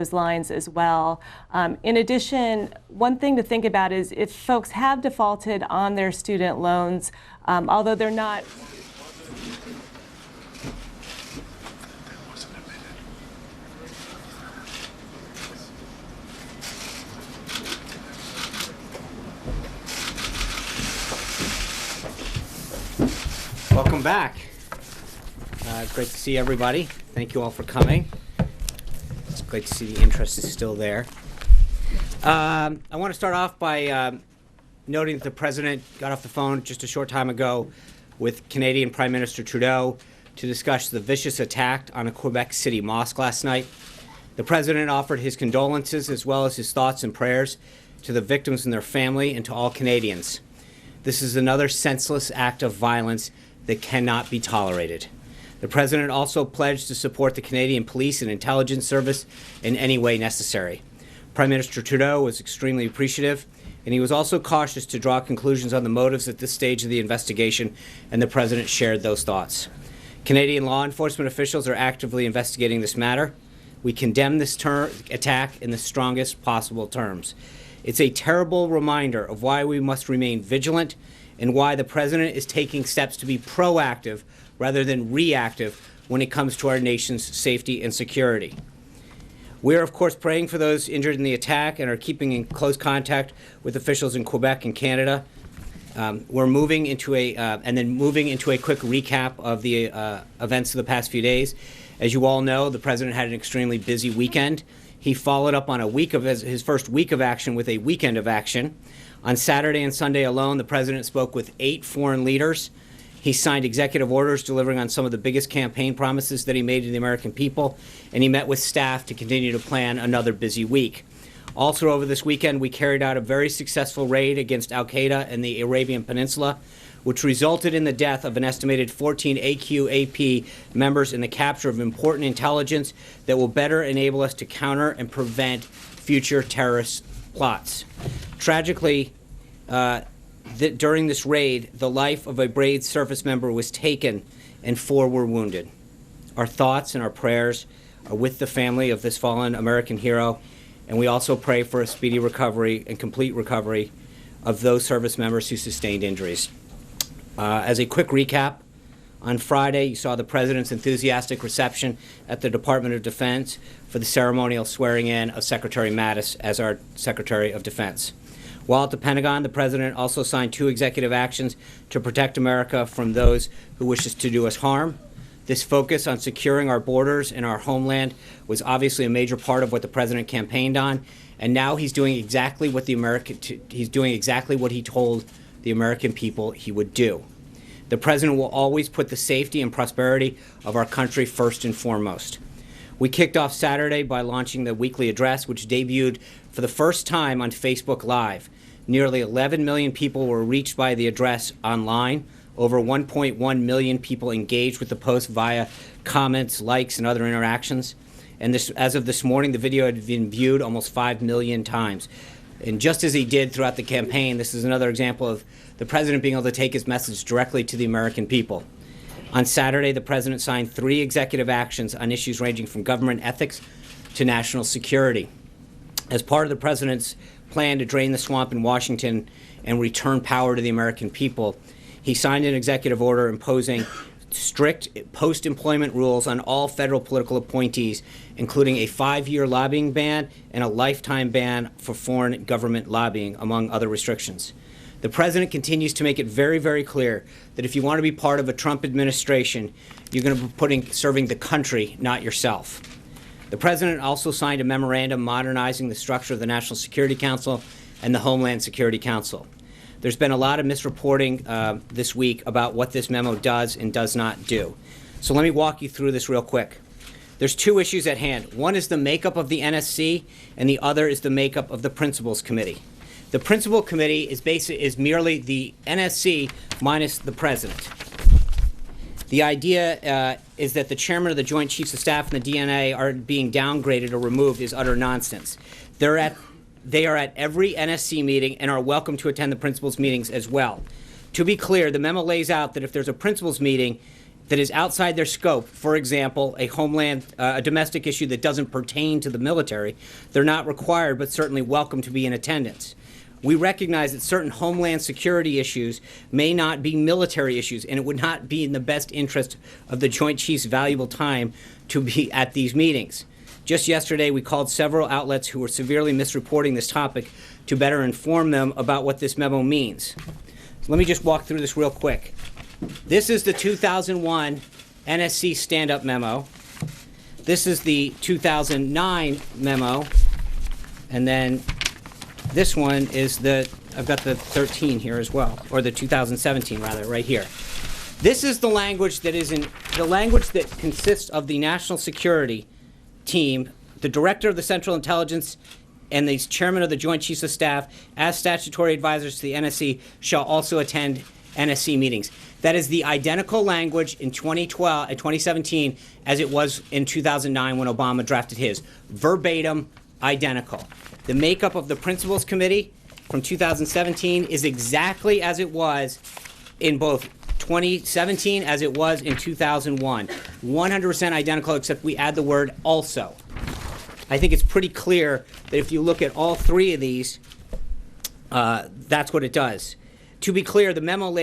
those lines as well. In addition, one thing to think about is if folks have defaulted on their student loans, although they're not. Welcome back. Great to see everybody. Thank you all for coming. It's great to see the interest is still there. I want to start off by noting that the President got off the phone just a short time ago with Canadian Prime Minister Trudeau to discuss the vicious attack on a Quebec City mosque last night. The President offered his condolences as well as his thoughts and prayers to the victims and their family and to all Canadians. This is another senseless act of violence that cannot be tolerated. The President also pledged to support the Canadian Police and Intelligence Service in any way necessary. Prime Minister Trudeau was extremely appreciative, and he was also cautious to draw conclusions on the motives at this stage of the investigation, and the President shared those thoughts. Canadian law enforcement officials are actively investigating this matter. We condemn this attack in the strongest possible terms. It's a terrible reminder of why we must remain vigilant and why the President is taking steps to be proactive rather than reactive when it comes to our nation's safety and security. We are, of course, praying for those injured in the attack and are keeping in close contact with officials in Quebec and Canada. We're moving into a quick recap of the events of the past few days. As you all know, the President had an extremely busy weekend. He followed up on his first week of action with a weekend of action. On Saturday and Sunday alone, the President spoke with 8 foreign leaders. He signed executive orders delivering on some of the biggest campaign promises that he made to the American people, and he met with staff to continue to plan another busy week. Also over this weekend, we carried out a very successful raid against al-Qaeda in the Arabian Peninsula, which resulted in the death of an estimated 14 AQAP members and the capture of important intelligence that will better enable us to counter and prevent future terrorist plots. Tragically, during this raid, the life of a brave service member was taken and 4 were wounded. Our thoughts and our prayers are with the family of this fallen American hero, and we also pray for a speedy recovery and complete recovery of those service members who sustained injuries. As a quick recap, on Friday, you saw the President's enthusiastic reception at the Department of Defense for the ceremonial swearing-in of Secretary Mattis as our Secretary of Defense. While at the Pentagon, the President also signed 2 executive actions to protect America from those who wish to do us harm. This focus on securing our borders and our homeland was obviously a major part of what the President campaigned on, and now he's doing exactly what he told the American people he would do. The President will always put the safety and prosperity of our country first and foremost. We kicked off Saturday by launching the weekly address, which debuted for the first time on Facebook Live. Nearly 11 million people were reached by the address online. Over 1.1 million people engaged with the post via comments, likes, and other interactions. And as of this morning, the video had been viewed almost 5 million times. And just as he did throughout the campaign, this is another example of the President being able to take his message directly to the American people. On Saturday, the President signed 3 executive actions on issues ranging from government ethics to national security. As part of the President's plan to drain the swamp in Washington and return power to the American people, he signed an executive order imposing strict post-employment rules on all federal political appointees, including a 5-year lobbying ban and a lifetime ban for foreign government lobbying, among other restrictions. The President continues to make it very, very clear that if you want to be part of a Trump administration, you're going to be serving the country, not yourself. The President also signed a memorandum modernizing the structure of the National Security Council and the Homeland Security Council. There's been a lot of misreporting this week about what this memo does and does not do. So let me walk you through this real quick. There's 2 issues at hand. One is the makeup of the NSC, and the other is the makeup of the Principals Committee. The Principal Committee is merely the NSC minus the President. The idea is that the chairman of the Joint Chiefs of Staff and the DNA are being downgraded or removed is utter nonsense. They are at every NSC meeting and are welcome to attend the principals' meetings as well. To be clear, the memo lays out that if there's a principals' meeting, that is outside their scope, for example, a domestic issue that doesn't pertain to the military, they're not required but certainly welcome to be in attendance. We recognize that certain homeland security issues may not be military issues, and it would not be in the best interest of the Joint Chiefs' valuable time to be at these meetings. Just yesterday, we called several outlets who were severely misreporting this topic to better inform them about what this memo means. So let me just walk through this real quick. This is the 2001 NSC stand-up memo. This is the 2009 memo. And then this one is I've got the 13 here as well, or the 2017 rather, right here. This is the language that consists of the national security team, the director of the Central Intelligence, and the chairman of the Joint Chiefs of Staff, as statutory advisors to the NSC, shall also attend NSC meetings. That is the identical language in 2017 as it was in 2009 when Obama drafted his. Verbatim, identical. The makeup of the Principals Committee from 2017 is exactly as it was in both 2017 as it was in 2001. 100% identical, except we add the word also. I think it's pretty clear that if you look at all three of these, that's what it does. To be clear, the memo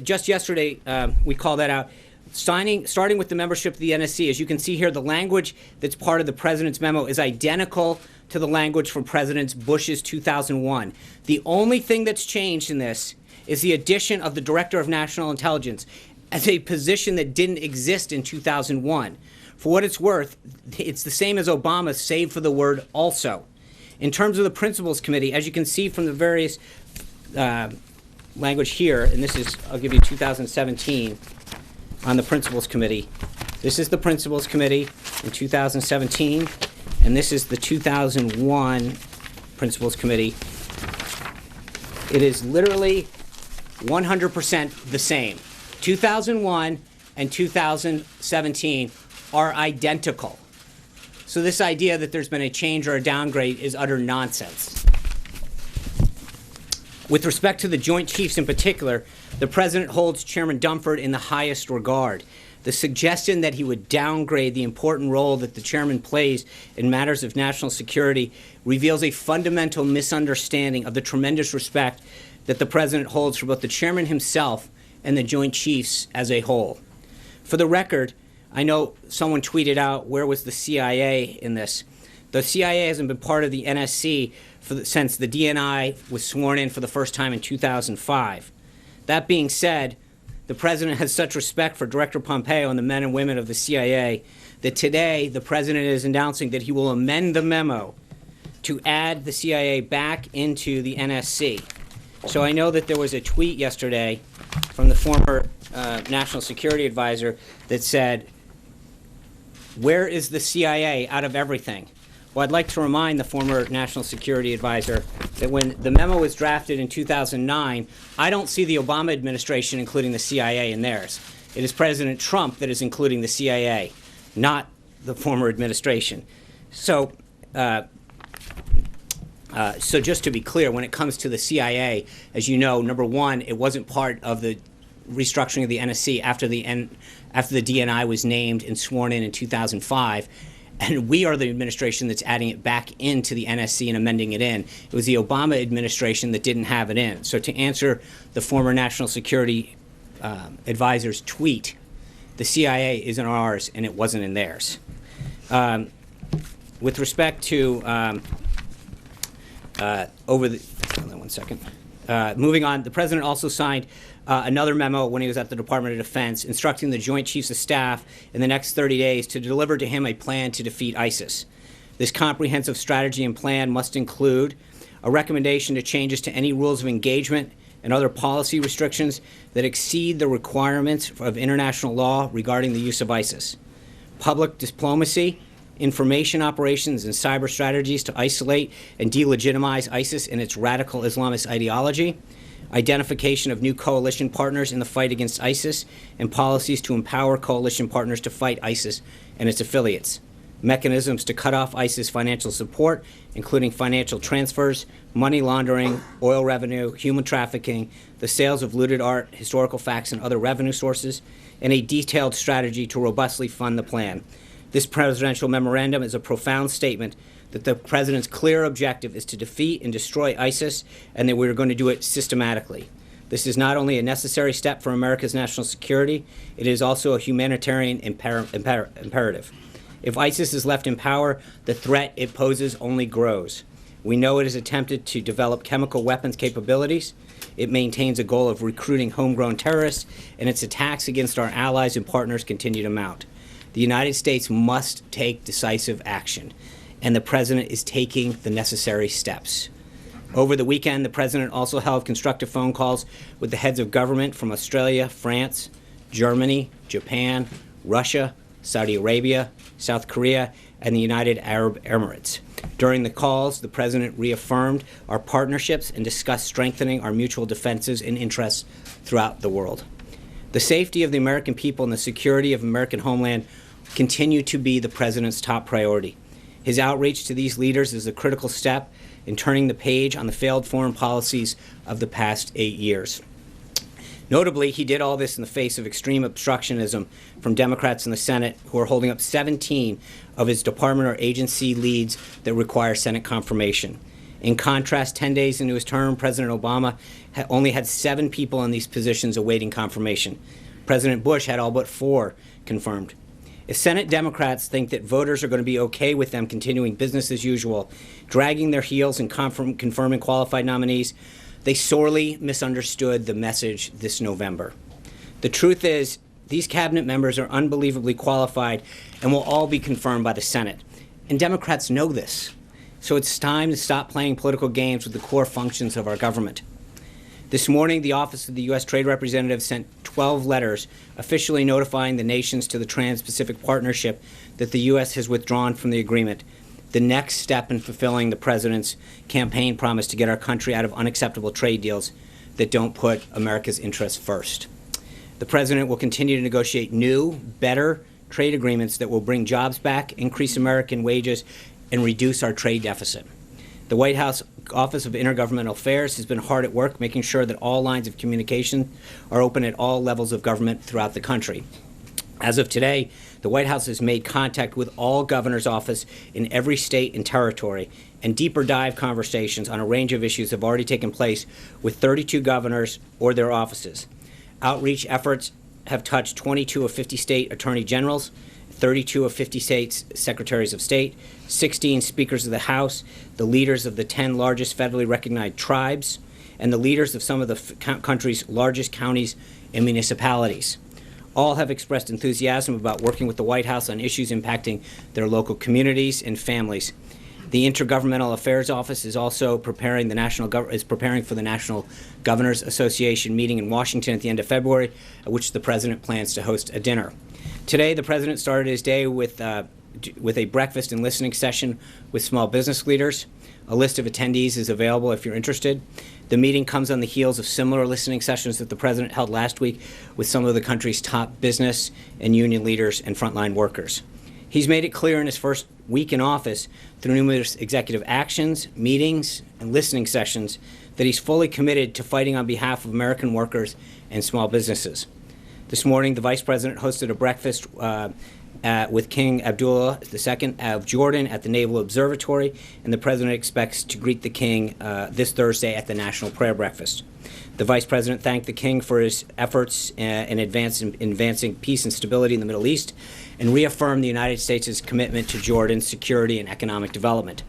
just yesterday, we called that out. Starting with the membership of the NSC, as you can see here, the language that's part of the president's memo is identical to the language from President Bush's 2001. The only thing that's changed in this is the addition of the Director of National Intelligence as a position that didn't exist in 2001. For what it's worth, it's the same as Obama, save for the word also. In terms of the Principals Committee, as you can see from the various language here, and this is, I'll give you 2017 on the Principals Committee. This is the Principals Committee in 2017, and this is the 2001 Principals Committee. It is literally 100% the same. 2001 and 2017 are identical. So this idea that there's been a change or a downgrade is utter nonsense. With respect to the Joint Chiefs in particular, the President holds Chairman Dunford in the highest regard. The suggestion that he would downgrade the important role that the Chairman plays in matters of national security reveals a fundamental misunderstanding of the tremendous respect that the President holds for both the Chairman himself and the Joint Chiefs as a whole. For the record, I know someone tweeted out, where was the CIA in this? The CIA hasn't been part of the NSC since the DNI was sworn in for the first time in 2005. That being said, the President has such respect for Director Pompeo and the men and women of the CIA that today the President is announcing that he will amend the memo to add the CIA back into the NSC. So I know that there was a tweet yesterday from the former National Security Advisor that said, "Where is the CIA out of everything?" Well, I'd like to remind the former National Security Advisor that when the memo was drafted in 2009, I don't see the Obama administration including the CIA in theirs. It is President Trump that is including the CIA, not the former administration. So just to be clear, when it comes to the CIA, as you know, number one, it wasn't part of the restructuring of the NSC after the DNI was named and sworn in 2005. And we are the administration that's adding it back into the NSC and amending it in. It was the Obama administration that didn't have it in. So to answer the former National Security Advisor's tweet, the CIA isn't ours and it wasn't in theirs. With respect to hold on one second. Moving on, the President also signed another memo when he was at the Department of Defense instructing the Joint Chiefs of Staff in the next 30 days to deliver to him a plan to defeat ISIS. This comprehensive strategy and plan must include a recommendation to changes to any rules of engagement and other policy restrictions that exceed the requirements of international law regarding the use of ISIS, public diplomacy, information operations, and cyber strategies to isolate and delegitimize ISIS and its radical Islamist ideology, identification of new coalition partners in the fight against ISIS, and policies to empower coalition partners to fight ISIS and its affiliates. mechanisms to cut off ISIS financial support, including financial transfers, money laundering, oil revenue, human trafficking, the sales of looted art, historical facts, and other revenue sources, and a detailed strategy to robustly fund the plan. This presidential memorandum is a profound statement that the president's clear objective is to defeat and destroy ISIS, and that we're going to do it systematically. This is not only a necessary step for America's national security, it is also a humanitarian imperative. If ISIS is left in power, the threat it poses only grows. We know it has attempted to develop chemical weapons capabilities. It maintains a goal of recruiting homegrown terrorists, and its attacks against our allies and partners continue to mount. The United States must take decisive action, and the president is taking the necessary steps. Over the weekend, the president also held constructive phone calls with the heads of government from Australia, France, Germany, Japan, Russia, Saudi Arabia, South Korea, and the United Arab Emirates. During the calls, the president reaffirmed our partnerships and discussed strengthening our mutual defenses and interests throughout the world. The safety of the American people and the security of American homeland continue to be the president's top priority. His outreach to these leaders is a critical step in turning the page on the failed foreign policies of the past 8 years. Notably, he did all this in the face of extreme obstructionism from Democrats in the Senate, who are holding up 17 of his department or agency leads that require Senate confirmation. In contrast, 10 days into his term, President Obama only had 7 people in these positions awaiting confirmation. President Bush had all but 4 confirmed. If Senate Democrats think that voters are going to be okay with them continuing business as usual, dragging their heels and confirming qualified nominees, they sorely misunderstood the message this November. The truth is, these cabinet members are unbelievably qualified and will all be confirmed by the Senate. And Democrats know this. So it's time to stop playing political games with the core functions of our government. This morning, the Office of the U.S. Trade Representative sent 12 letters officially notifying the nations to the Trans-Pacific Partnership that the U.S. has withdrawn from the agreement, the next step in fulfilling the president's campaign promise to get our country out of unacceptable trade deals that don't put America's interests first. The president will continue to negotiate new, better trade agreements that will bring jobs back, increase American wages, and reduce our trade deficit. The White House Office of Intergovernmental Affairs has been hard at work making sure that all lines of communication are open at all levels of government throughout the country. As of today, the White House has made contact with all governor's offices in every state and territory, and deeper dive conversations on a range of issues have already taken place with 32 governors or their offices. Outreach efforts have touched 22 of 50 state attorney generals, 32 of 50 states secretaries of state, 16 speakers of the House, the leaders of the 10 largest federally recognized tribes, and the leaders of some of the country's largest counties and municipalities. All have expressed enthusiasm about working with the White House on issues impacting their local communities and families. The Intergovernmental Affairs Office is also preparing for the National Governors Association meeting in Washington at the end of February, at which the president plans to host a dinner. Today, the president started his day with a breakfast and listening session with small business leaders. A list of attendees is available if you're interested. The meeting comes on the heels of similar listening sessions that the president held last week with some of the country's top business and union leaders and frontline workers. He's made it clear in his first week in office through numerous executive actions, meetings, and listening sessions that he's fully committed to fighting on behalf of American workers and small businesses. This morning, the vice president hosted a breakfast with King Abdullah II of Jordan at the Naval Observatory, and the president expects to greet the king this Thursday at the National Prayer Breakfast. The vice president thanked the king for his efforts in advancing peace and stability in the Middle East, and reaffirmed the United States' commitment to Jordan's security and economic development.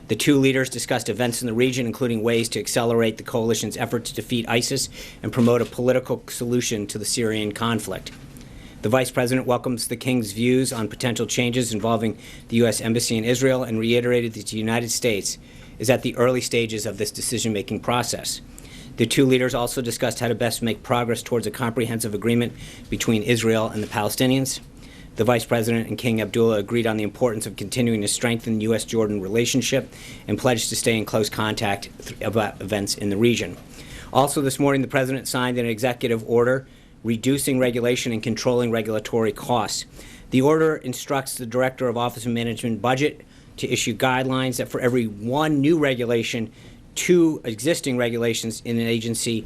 The two leaders discussed events in the region, including ways to accelerate the coalition's effort to defeat ISIS and promote a political solution to the Syrian conflict. The vice president welcomes the king's views on potential changes involving the U.S. Embassy in Israel and reiterated that the United States is at the early stages of this decision-making process. The two leaders also discussed how to best make progress towards a comprehensive agreement between Israel and the Palestinians. The vice president and King Abdullah agreed on the importance of continuing to strengthen the U.S.-Jordan relationship and pledged to stay in close contact about events in the region. Also this morning, the president signed an executive order reducing regulation and controlling regulatory costs. The order instructs the Director of Office of Management and Budget to issue guidelines that for every one new regulation, 2 existing regulations in an agency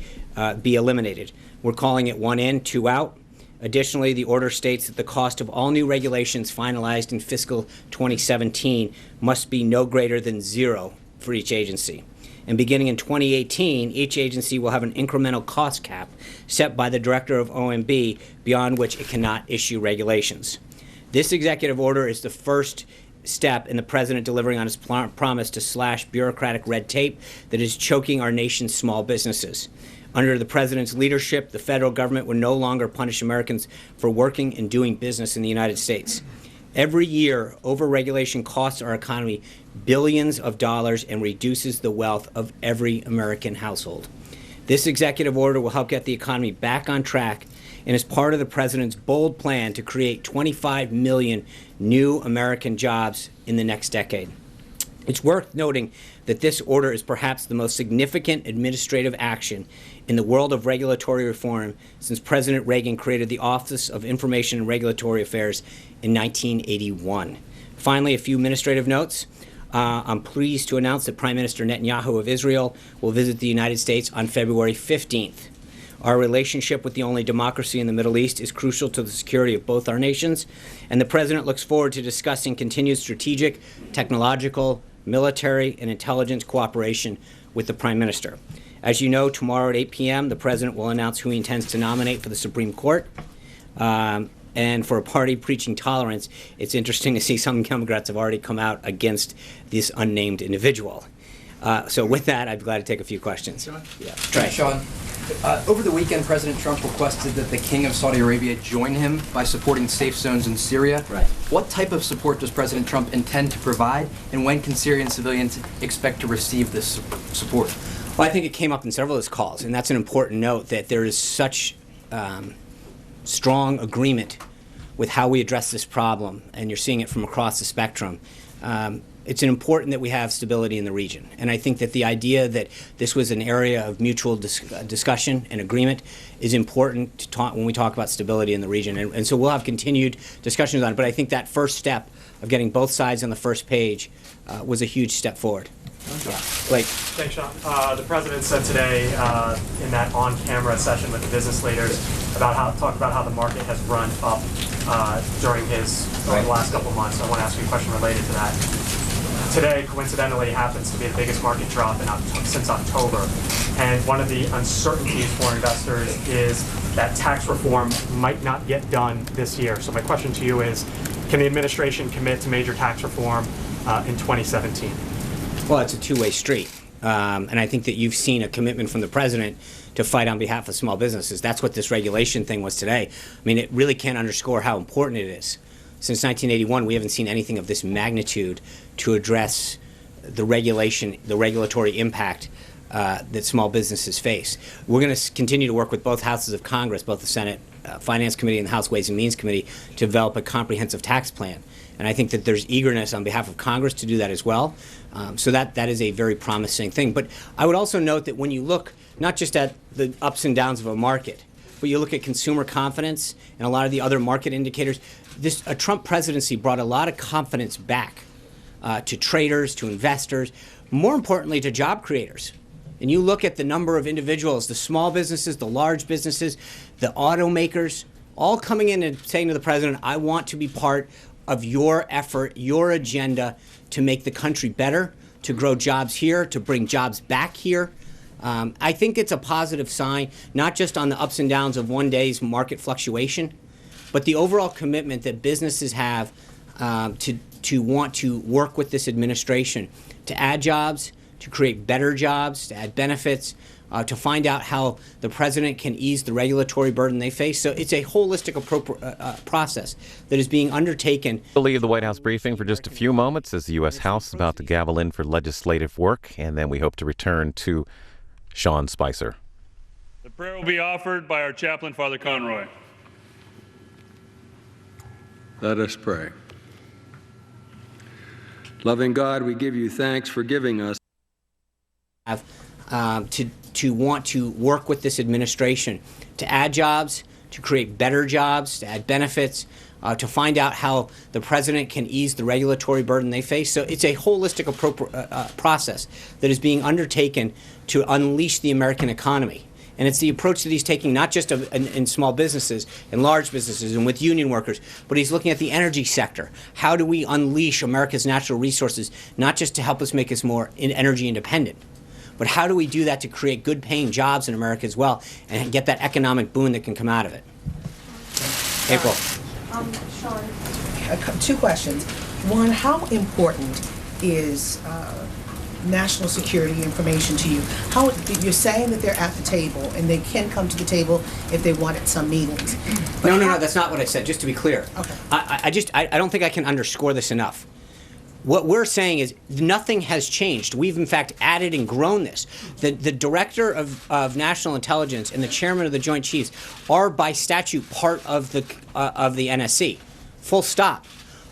be eliminated. We're calling it 1 in, 2 out. Additionally, the order states that the cost of all new regulations finalized in fiscal 2017 must be no greater than 0 for each agency. And beginning in 2018, each agency will have an incremental cost cap set by the Director of OMB, beyond which it cannot issue regulations. This executive order is the first step in the President delivering on his promise to slash bureaucratic red tape that is choking our nation's small businesses. Under the President's leadership, the federal government will no longer punish Americans for working and doing business in the United States. Every year, overregulation costs our economy billions of dollars and reduces the wealth of every American household. This executive order will help get the economy back on track and is part of the President's bold plan to create 25 million new American jobs in the next decade. It's worth noting that this order is perhaps the most significant administrative action in the world of regulatory reform since President Reagan created the Office of Information and Regulatory Affairs in 1981. Finally, a few administrative notes. I'm pleased to announce that Prime Minister Netanyahu of Israel will visit the United States on February 15th. Our relationship with the only democracy in the Middle East is crucial to the security of both our nations, and the President looks forward to discussing continued strategic, technological, military, and intelligence cooperation with the Prime Minister. As you know, tomorrow at 8 p.m., the President will announce who he intends to nominate for the Supreme Court. And for a party preaching tolerance, it's interesting to see some Democrats have already come out against this unnamed individual. So with that, I'd be glad to take a few questions. Sean? Yeah. Thanks, Sean. Over the weekend, President Trump requested that the King of Saudi Arabia join him by supporting safe zones in Syria. Right. What type of support does President Trump intend to provide, and when can Syrian civilians expect to receive this support? Well, I think it came up in several of his calls, and that's an important note that there is such strong agreement with how we address this problem, and you're seeing it from across the spectrum. It's important that we have stability in the region. And I think that the idea that this was an area of mutual discussion and agreement is important to talk when we talk about stability in the region. And so we'll have continued discussions on it. But I think that first step of getting both sides on the first page was a huge step forward. Yeah. Blake. Thanks, Sean. The president said today in that on-camera session with the business leaders talk about how the market has run up during the last couple of months. I want to ask you a question related to that. Today, coincidentally, happens to be the biggest market drop since October. And one of the uncertainties for investors is that tax reform might not get done this year. So my question to you is, can the administration commit to major tax reform in 2017? Well, it's a two-way street. And I think that you've seen a commitment from the president to fight on behalf of small businesses. That's what this regulation thing was today. I mean, it really can't underscore how important it is. Since 1981, we haven't seen anything of this magnitude to address the regulatory impact that small businesses face. We're going to continue to work with both houses of Congress, both the Senate Finance Committee and the House Ways and Means Committee, to develop a comprehensive tax plan. And I think that there's eagerness on behalf of Congress to do that as well. So that is a very promising thing. But I would also note that when you look not just at the ups and downs of a market, but you look at consumer confidence and a lot of the other market indicators, a Trump presidency brought a lot of confidence back to traders, to investors, more importantly to job creators. And you look at the number of individuals, the small businesses, the large businesses, the automakers, all coming in and saying to the president, I want to be part of your effort, your agenda to make the country better, to grow jobs here, to bring jobs back here. I think it's a positive sign, not just on the ups and downs of one day's market fluctuation, but the overall commitment that businesses have to want to work with this administration to add jobs, to create better jobs, to add benefits, to find out how the president can ease the regulatory burden they face. So it's a holistic process that is being undertaken. We'll leave the White House briefing for just a few moments as the U.S. House is about to gavel in for legislative work, and then we hope to return to Sean Spicer. The prayer will be offered by our chaplain, Father Conroy. Let us pray. Loving God, we give you thanks for giving us to want to work with this administration to add jobs, to create better jobs, to add benefits, to find out how the president can ease the regulatory burden they face. So it's a holistic process that is being undertaken to unleash the American economy. And it's the approach that he's taking not just in small businesses and large businesses and with union workers, but he's looking at the energy sector. How do we unleash America's natural resources, not just to help us make us more energy independent, but how do we do that to create good paying jobs in America as well and get that economic boon that can come out of it? April. Sean. Two questions. One, how important is national security information to you? How you're saying that they're at the table and they can come to the table if they want at some meetings. No, that's not what I said. Just to be clear, okay. I don't think I can underscore this enough. What we're saying is nothing has changed. We've in fact added and grown this. The director of national intelligence and the chairman of the Joint Chiefs are by statute part of the NSC. Full stop.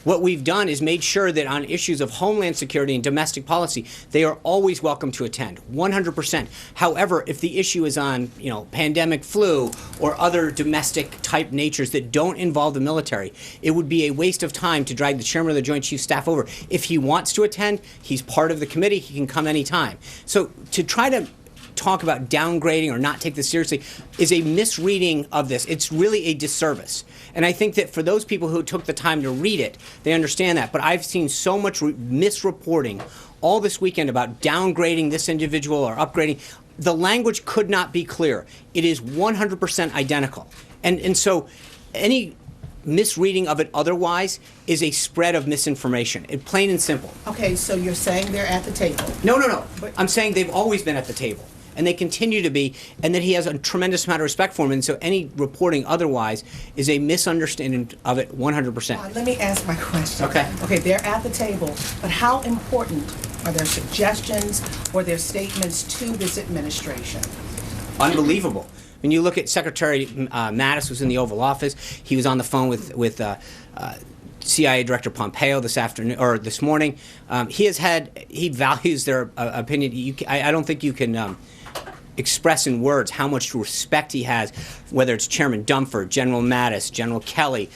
What we've done is made sure that on issues of homeland security and domestic policy, they are always welcome to attend, 100%. However, if the issue is on, pandemic flu or other domestic type natures that don't involve the military, it would be a waste of time to drag the chairman of the Joint Chiefs staff over. If he wants to attend, he's part of the committee, he can come anytime. So to try to talk about downgrading or not take this seriously is a misreading of this. It's really a disservice. And I think that for those people who took the time to read it, they understand that. But I've seen so much misreporting all this weekend about downgrading this individual or upgrading. The language could not be clearer. It is 100% identical. And so any misreading of it otherwise is a spread of misinformation. It's plain and simple. Okay, so you're saying they're at the table. No. I'm saying they've always been at the table. And they continue to be, and that he has a tremendous amount of respect for him. And so any reporting otherwise is a misunderstanding of it 100%. Let me ask my question. Okay, they're at the table, but how important are their suggestions or their statements to this administration? Unbelievable. When you look at Secretary Mattis was in the Oval Office, he was on the phone with CIA Director Pompeo this morning. He values their opinion. I don't think you can express in words how much respect he has, whether it's Chairman Dunford, General Mattis, General Kelly,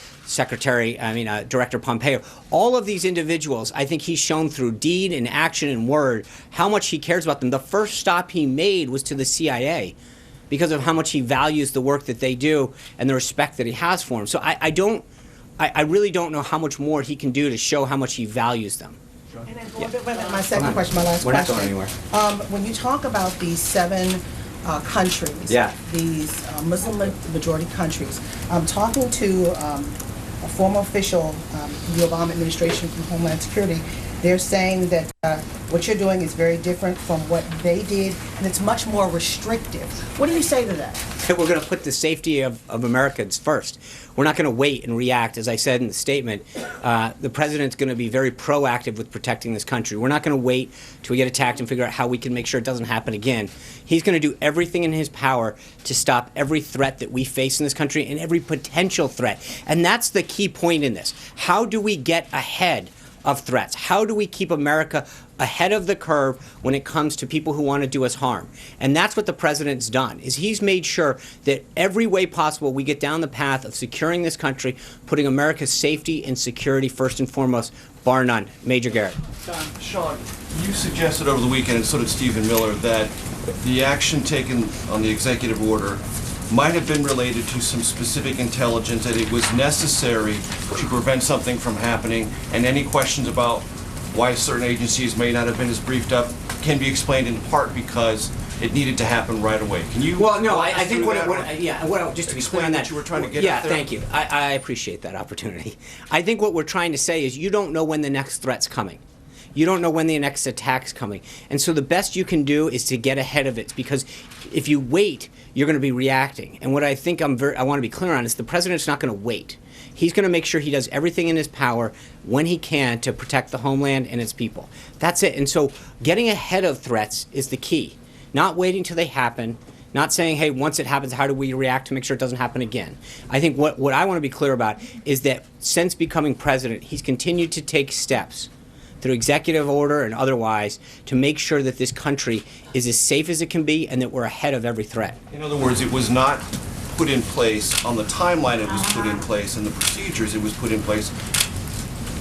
Director Pompeo. All of these individuals, I think he's shown through deed and action and word how much he cares about them. The first stop he made was to the CIA because of how much he values the work that they do and the respect that he has for them. So I really don't know how much more he can do to show how much he values them. And then my second question, my last question. We're not going anywhere. When you talk about these 7 countries, these Muslim majority countries, I'm talking to a former official in the Obama administration from Homeland Security. They're saying that what you're doing is very different from what they did, and it's much more restrictive. What do you say to that? We're going to put the safety of Americans first. We're not going to wait and react. As I said in the statement, the president's going to be very proactive with protecting this country. We're not going to wait till we get attacked and figure out how we can make sure it doesn't happen again. He's going to do everything in his power to stop every threat that we face in this country and every potential threat. And that's the key point in this. How do we get ahead of threats? How do we keep America ahead of the curve when it comes to people who want to do us harm? And that's what the president's done, is he's made sure that every way possible we get down the path of securing this country, putting America's safety and security first and foremost, bar none. Major Garrett. Sean, you suggested over the weekend, and so did Stephen Miller, that the action taken on the executive order might have been related to some specific intelligence, that it was necessary to prevent something from happening, and any questions about why certain agencies may not have been as briefed up can be explained in part because it needed to happen right away. Can you? Well, no, I think just to be clear on that, you were trying to get. Yeah, thank you. I appreciate that opportunity. I think what we're trying to say is you don't know when the next threat's coming. You don't know when the next attack's coming. And so the best you can do is to get ahead of it, because if you wait, you're going to be reacting. And what I think I want to be clear on is the president's not going to wait. He's going to make sure he does everything in his power when he can to protect the homeland and its people. That's it. And so getting ahead of threats is the key. Not waiting till they happen, not saying, hey, once it happens, how do we react to make sure it doesn't happen again? I think what I want to be clear about is that since becoming president, he's continued to take steps through executive order and otherwise to make sure that this country is as safe as it can be and that we're ahead of every threat. In other words, it was not put in place, on the timeline it was put in place, and the procedures it was put in place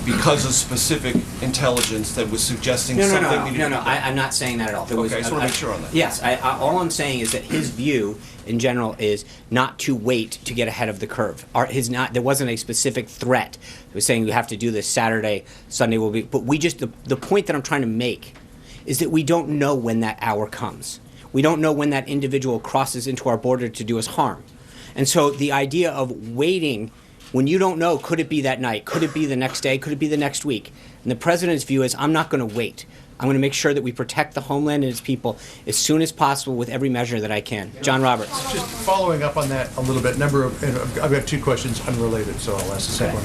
because of specific intelligence that was suggesting something needed to be done? I'm not saying that at all. Okay, I just want to make sure on that. Yes, all I'm saying is that his view, in general, is not to wait to get ahead of the curve. There wasn't a specific threat. It was saying we have to do this Saturday, Sunday will be. But the point that I'm trying to make is that we don't know when that hour comes. We don't know when that individual crosses into our border to do us harm. And so the idea of waiting when you don't know, could it be that night? Could it be the next day? Could it be the next week? And the president's view is, I'm not going to wait. I'm going to make sure that we protect the homeland and its people as soon as possible with every measure that I can. John Roberts. Just following up on that a little bit, I've got two questions unrelated, so I'll ask the second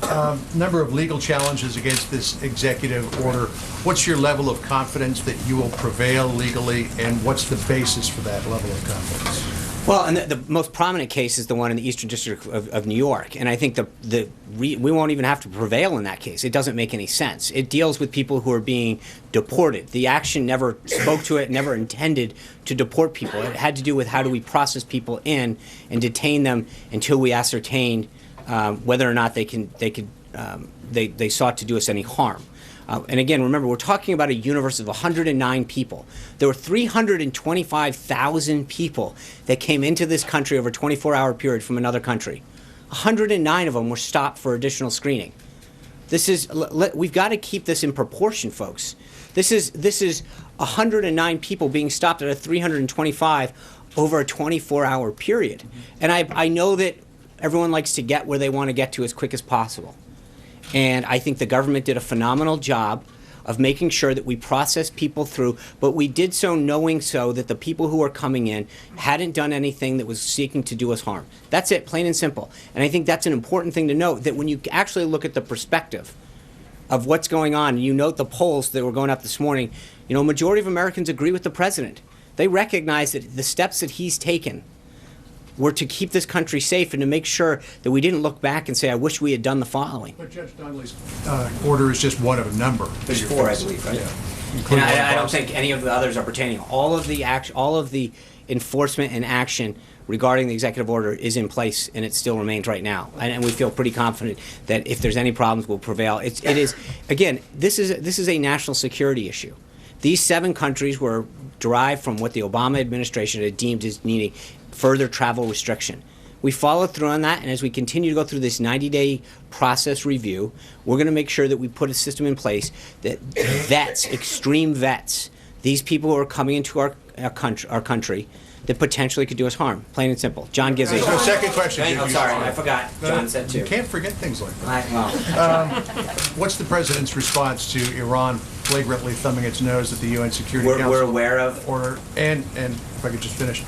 one. Number of legal challenges against this executive order. What's your level of confidence that you will prevail legally, and what's the basis for that level of confidence? Well, and the most prominent case is the one in the Eastern District of New York, and I think we won't even have to prevail in that case. It doesn't make any sense. It deals with people who are being deported. The action never spoke to it, never intended to deport people. It had to do with how do we process people in and detain them until we ascertained whether or not they sought to do us any harm. And again, remember, we're talking about a universe of 109 people. There were 325,000 people that came into this country over a 24-hour period from another country. 109 of them were stopped for additional screening. We've got to keep this in proportion, folks. This is 109 people being stopped out of 325 over a 24-hour period. And I know that everyone likes to get where they want to get to as quick as possible. And I think the government did a phenomenal job of making sure that we process people through, but we did so knowing so that the people who are coming in hadn't done anything that was seeking to do us harm. That's it, plain and simple. And I think that's an important thing to note, that when you actually look at the perspective of what's going on, and you note the polls that were going up this morning, a majority of Americans agree with the president. They recognize that the steps that he's taken were to keep this country safe and to make sure that we didn't look back and say, I wish we had done the following. But Judge Donnelly's order is just one of a number. There's four, I believe, right? Yeah. And I don't think any of the others are pertaining. All of the enforcement and action regarding the executive order is in place, and it still remains right now. And we feel pretty confident that if there's any problems, we'll prevail. It is, again, this is a national security issue. These 7 countries were derived from what the Obama administration had deemed as needing further travel restriction. We followed through on that, and as we continue to go through this 90-day process review, we're going to make sure that we put a system in place that vets, extreme vets, these people who are coming into our country that potentially could do us harm. Plain and simple. John Gizzi. So second question. I'm sorry, I forgot. John said too. You can't forget things like that. What's the president's response to Iran flagrantly thumbing its nose at the UN Security Council? We're aware of order, and if I could just finish,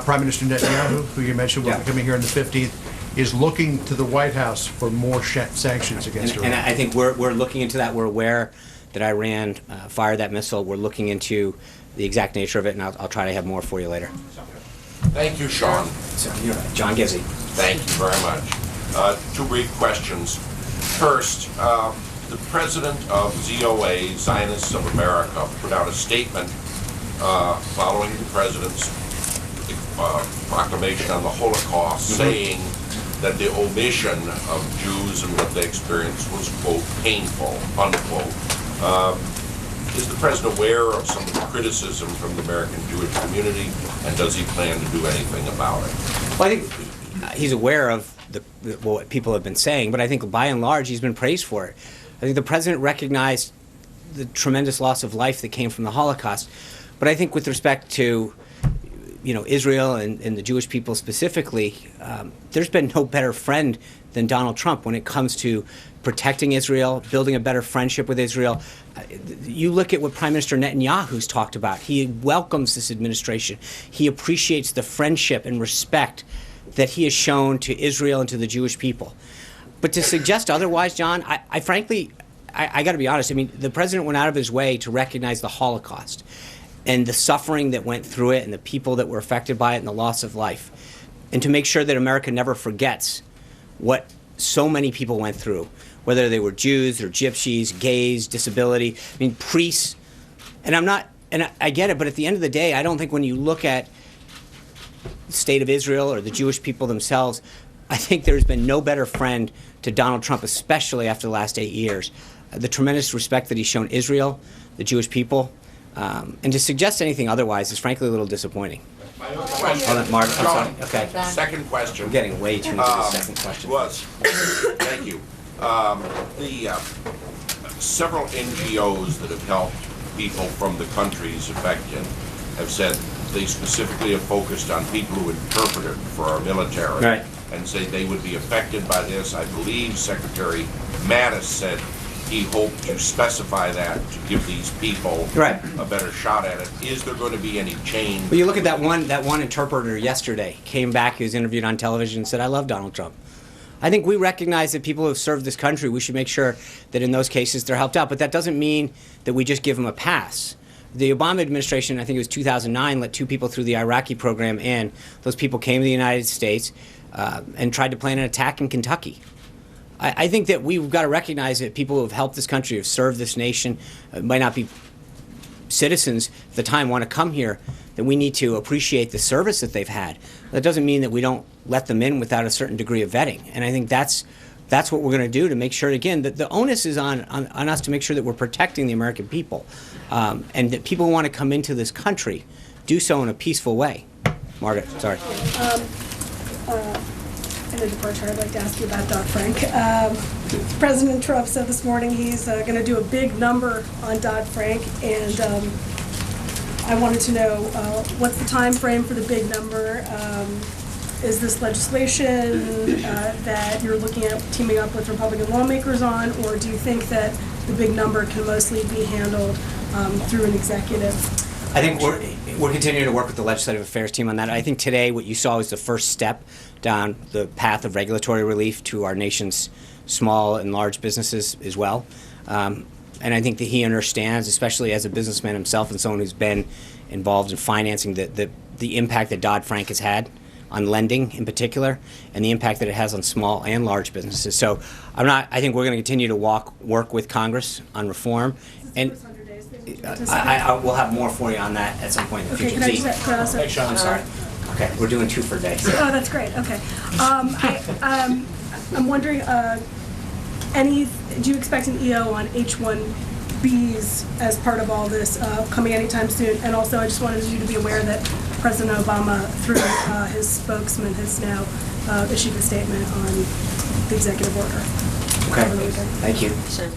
Prime Minister Netanyahu, who you mentioned will be coming here on the 15th, is looking to the White House for more sanctions against Iran. And I think we're looking into that. We're aware that Iran fired that missile. We're looking into the exact nature of it, and I'll try to have more for you later. Thank you, Sean. John Gizzi. Thank you very much. 2 brief questions. First, the president of ZOA, Zionists of America, put out a statement following the president's proclamation on the Holocaust, saying that the omission of Jews and what they experienced was, quote, painful, unquote. Is the president aware of some of the criticism from the American Jewish community, and does he plan to do anything about it? Well, I think he's aware of what people have been saying, but I think by and large he's been praised for it. I think the president recognized the tremendous loss of life that came from the Holocaust, but I think with respect to Israel and the Jewish people specifically, there's been no better friend than Donald Trump when it comes to protecting Israel, building a better friendship with Israel. You look at what Prime Minister Netanyahu's talked about. He welcomes this administration. He appreciates the friendship and respect that he has shown to Israel and to the Jewish people. But to suggest otherwise, John, I frankly got to be honest. I mean, the president went out of his way to recognize the Holocaust and the suffering that went through it and the people that were affected by it and the loss of life, and to make sure that America never forgets what so many people went through, whether they were Jews or gypsies, gays, disability, priests. And I get it, but at the end of the day, I don't think when you look at state of Israel or the Jewish people themselves, I think there's been no better friend to Donald Trump, especially after the last 8 years. The tremendous respect that he's shown Israel, the Jewish people, and to suggest anything otherwise is frankly a little disappointing. My other question, Hold on, Mark, I'm sorry. Okay. Second question. I'm getting way too into the second question. Thank you. Several NGOs that have helped people from the countries affected have said they specifically have focused on people who interpreted for our military. Right. And say they would be affected by this. I believe Secretary Mattis said he hoped to specify that to give these people a better shot at it. Is there going to be any change? Well, you look at that one interpreter yesterday, came back, he was interviewed on television and said, I love Donald Trump. I think we recognize that people who have served this country, we should make sure that in those cases they're helped out. But that doesn't mean that we just give them a pass. The Obama administration, I think it was 2009, let 2 people through the Iraqi program in. Those people came to the United States and tried to plan an attack in Kentucky. I think that we've got to recognize that people who have helped this country, have served this nation, might not be citizens at the time, want to come here, that we need to appreciate the service that they've had. That doesn't mean that we don't let them in without a certain degree of vetting. And I think that's what we're going to do to make sure, again, that the onus is on us to make sure that we're protecting the American people, and that people who want to come into this country do so in a peaceful way. Margaret, sorry. In a departure, I'd like to ask you about Dodd-Frank. President Trump said this morning he's going to do a big number on Dodd-Frank, and I wanted to know what's the time frame for the big number? Is this legislation that you're looking at teaming up with Republican lawmakers on, or do you think that the big number can mostly be handled through an executive? I think we're continuing to work with the Legislative Affairs team on that. I think today what you saw was the first step down the path of regulatory relief to our nation's small and large businesses as well. And I think that he understands, especially as a businessman himself and someone who's been involved in financing, the impact that Dodd-Frank has had on lending in particular, and the impact that it has on small and large businesses. So I think we're going to continue to work with Congress on reform. And we'll have more for you on that at some point in the future. Hey, Sean, I'm sorry. Okay, we're doing 2 for a day. So. Oh, that's great. Okay. I'm wondering, do you expect an EO on H-1Bs as part of all this coming anytime soon? And also, I just wanted you to be aware that President Obama, through his spokesman, has now issued a statement on the executive order. Okay. Thank you. Sure.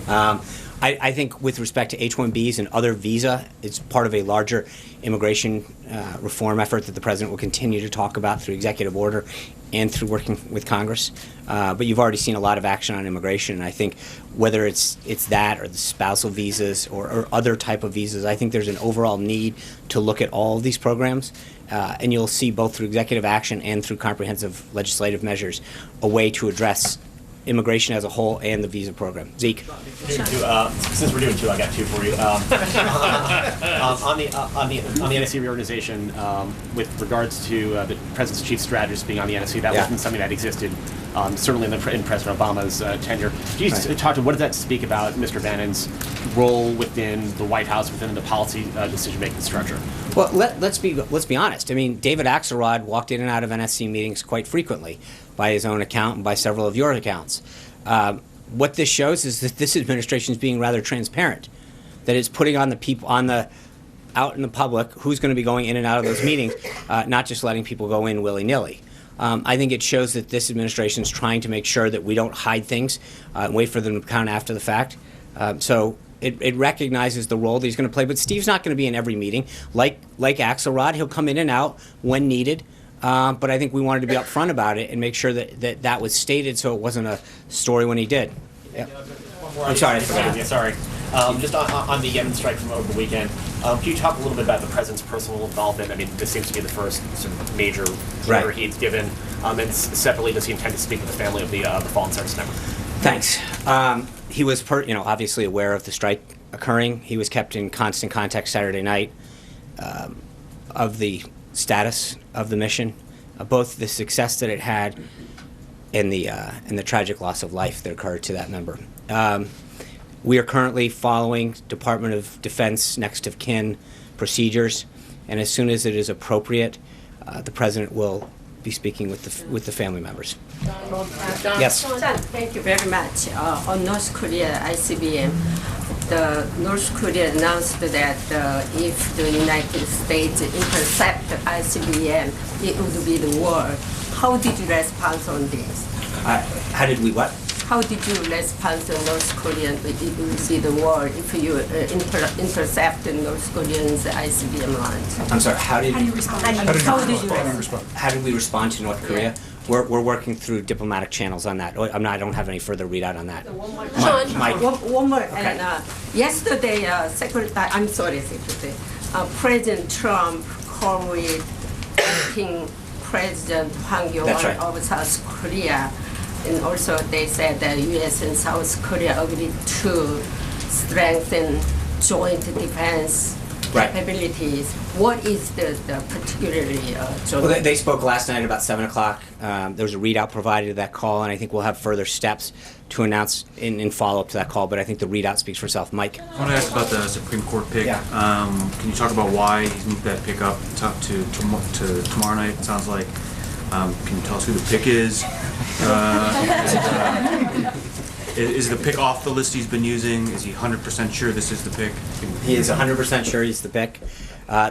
I think with respect to H-1Bs and other visa, it's part of a larger immigration reform effort that the President will continue to talk about through executive order and through working with Congress. But you've already seen a lot of action on immigration, and I think whether it's that or the spousal visas or other type of visas, I think there's an overall need to look at all of these programs, and you'll see both through executive action and through comprehensive legislative measures a way to address immigration as a whole and the visa program. Zeke. Since we're doing 2, I got 2 for you. On the NSC reorganization, with regards to the President's chief strategist being on the NSC, that wasn't something that existed certainly in President Obama's tenure. Can you talk to what does that speak about Mr. Bannon's role within the White House, within the policy decision-making structure? Well, let's be honest. I mean, David Axelrod walked in and out of NSC meetings quite frequently, by his own account and by several of your accounts. What this shows is that this administration is being rather transparent, that it's putting on the people out in the public who's going to be going in and out of those meetings, not just letting people go in willy-nilly. I think it shows that this administration is trying to make sure that we don't hide things and wait for them to count after the fact. So it recognizes the role that he's going to play. But Steve's not going to be in every meeting. Like Axelrod, he'll come in and out when needed. But I think we wanted to be upfront about it and make sure that was stated so it wasn't a story when he did. Yep. I'm sorry, I forgot. Yeah, sorry. Just on the Yemen strike from over the weekend, can you talk a little bit about the President's personal involvement? I mean, this seems to be the first sort of major order he's given. And separately, does he intend to speak with the family of the fallen service member? Thanks. He was, obviously aware of the strike occurring. He was kept in constant contact Saturday night of the status of the mission, both the success that it had and the tragic loss of life that occurred to that member. We are currently following Department of Defense next of kin procedures, and as soon as it is appropriate, the president will be speaking with the family members. Yes. Thank you very much. On North Korea ICBM, the North Korea announced that if the United States intercept ICBM, it would be the war. How did you respond on this? How did we what? How did you respond to North Korean? It would be the war if you intercept North Korean's ICBM launch. I'm sorry. How did you respond? How did we respond to North Korea? We're working through diplomatic channels on that. I don't have any further readout on that. One more. Okay. And yesterday, President Trump called with acting President Hwang Yong-won of South Korea. And also they said that U.S. and South Korea agreed to strengthen joint defense capabilities. What is the particularly joint? Well, they spoke last night about 7 o'clock. There was a readout provided to that call, and I think we'll have further steps to announce in follow-up to that call, but I think the readout speaks for itself. Mike? I want to ask about the Supreme Court pick. Yeah. Can you talk about why he's moved that pick up to tomorrow night, it sounds like? Can you tell us who the pick is? Is the pick off the list he's been using? Is he 100% sure this is the pick? He is 100% sure he's the pick.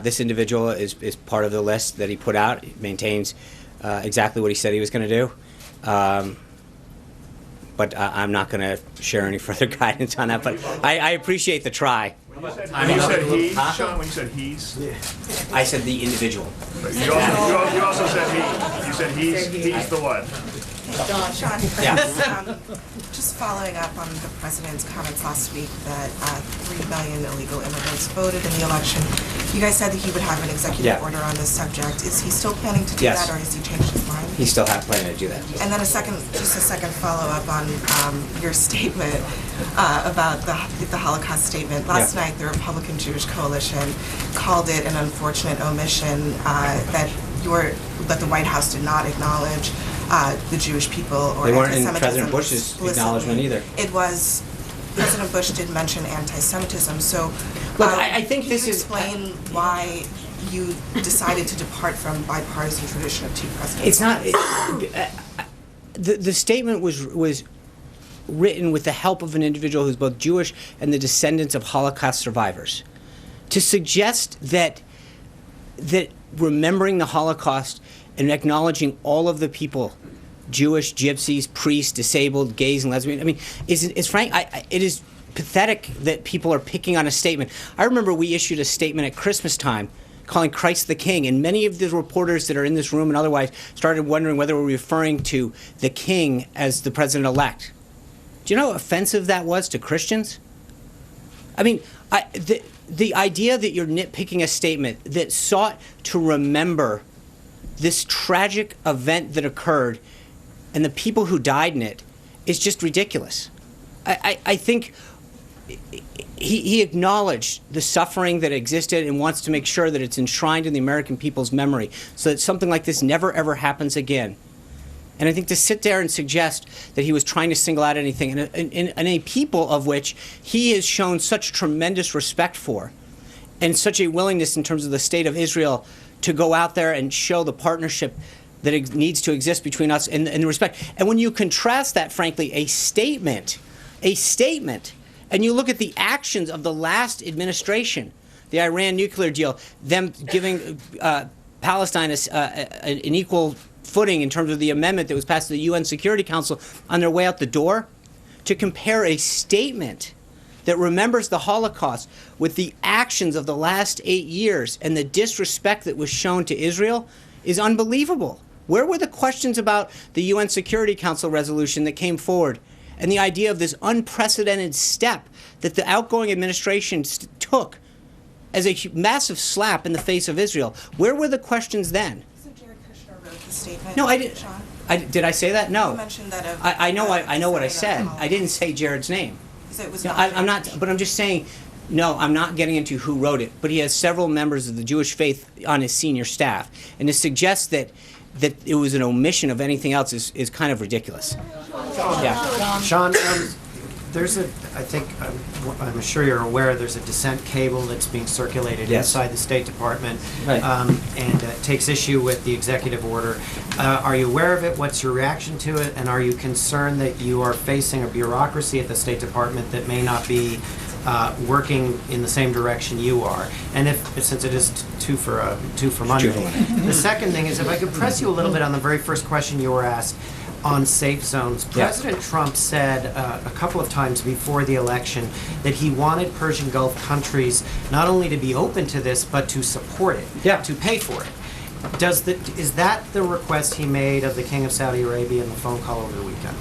This individual is part of the list that he put out. He maintains exactly what he said he was going to do. But I'm not going to share any further guidance on that. But I appreciate the try. When you said he, Sean, when you said he's? I said the individual. You also said he. You said he's the what? Sean, yeah. Just following up on the president's comments last week that 3 million illegal immigrants voted in the election. You guys said that he would have an executive order on this subject. Is he still planning to do that, or has he changed his mind? He still has planning to do that. And then a second follow-up on your statement about the Holocaust statement. Last night, the Republican Jewish Coalition called it an unfortunate omission that the White House did not acknowledge the Jewish people or they weren't in anti-Semitism. President Bush's acknowledgement either. It was President Bush did mention anti-Semitism. So, look, I think this is. Explain why you decided to depart from bipartisan tradition of two presidents. It's not. The statement was written with the help of an individual who's both Jewish and the descendants of Holocaust survivors. To suggest that remembering the Holocaust and acknowledging all of the people, Jewish, gypsies, priests, disabled, gays, and lesbians, I mean, it is pathetic that people are picking on a statement. I remember we issued a statement at Christmas time calling Christ the King, and many of the reporters that are in this room and otherwise started wondering whether we're referring to the King as the president-elect. Do you know how offensive that was to Christians? I mean, the idea that you're nitpicking a statement that sought to remember this tragic event that occurred and the people who died in it is just ridiculous. I think he acknowledged the suffering that existed and wants to make sure that it's enshrined in the American people's memory so that something like this never, ever happens again. And I think to sit there and suggest that he was trying to single out anything, and a people of which he has shown such tremendous respect for, and such a willingness in terms of the state of Israel to go out there and show the partnership that it needs to exist between us and the respect. And when you contrast that, frankly, a statement, and you look at the actions of the last administration, the Iran nuclear deal, them giving Palestine an equal footing in terms of the amendment that was passed to the UN Security Council on their way out the door, to compare a statement that remembers the Holocaust with the actions of the last 8 years and the disrespect that was shown to Israel is unbelievable. Where were the questions about the UN Security Council resolution that came forward and the idea of this unprecedented step that the outgoing administration took as a massive slap in the face of Israel? Where were the questions then? The statement. No, I didn't. Did I say that? No. You mentioned that. I know what I said. I didn't say Jared's name. It was I'm not. But I'm just saying. No, I'm not getting into who wrote it. But he has several members of the Jewish faith on his senior staff, and to suggest that it was an omission of anything else is kind of ridiculous. Yeah. Sean, I think, I'm sure you're aware, there's a dissent cable that's being circulated inside the State Department, and takes issue with the executive order. Are you aware of it? What's your reaction to it? And are you concerned that you are facing a bureaucracy at the State Department that may not be working in the same direction you are? And since it is two for Monday. The second thing is, if I could press you a little bit on the very first question you were asked on safe zones. President Trump said a couple of times before the election that he wanted Persian Gulf countries not only to be open to this, but to support it, to pay for it. Is that the request he made of the King of Saudi Arabia in the phone call over the weekend?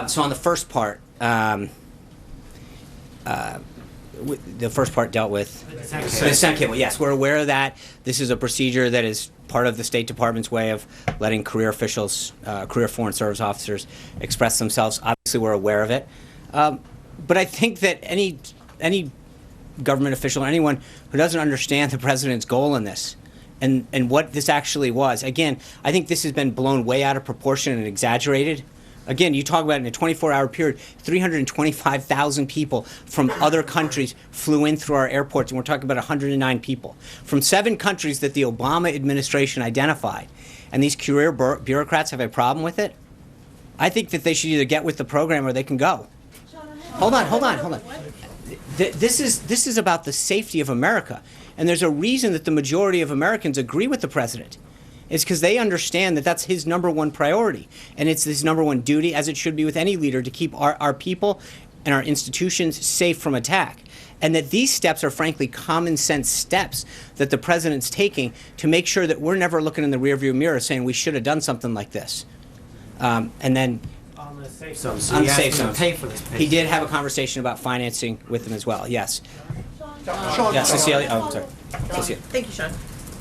So on the first part, the first part dealt with the dissent cable. Yes, we're aware of that. This is a procedure that is part of the State Department's way of letting career officials, career Foreign Service officers express themselves. Obviously, we're aware of it. But I think that any government official, anyone who doesn't understand the president's goal in this and what this actually was, again, I think this has been blown way out of proportion and exaggerated. Again, you talk about in a 24-hour period, 325,000 people from other countries flew in through our airports, and we're talking about 109 people from 7 countries that the Obama administration identified. And these career bureaucrats have a problem with it. I think that they should either get with the program or they can go. Hold on. This is about the safety of America, and there's a reason that the majority of Americans agree with the president. It's because they understand that that's his #1 priority, and it's his #1 duty, as it should be with any leader, to keep our people and our institutions safe from attack. And that these steps are frankly common sense steps that the president's taking to make sure that we're never looking in the rearview mirror saying we should have done something like this. And then on the safe zones, on the safe zones, pay for this. He did have a conversation about financing with them as well. Yes. Sean. Yes, Cecilia. Oh, I'm sorry. Cecilia. Thank you, Sean.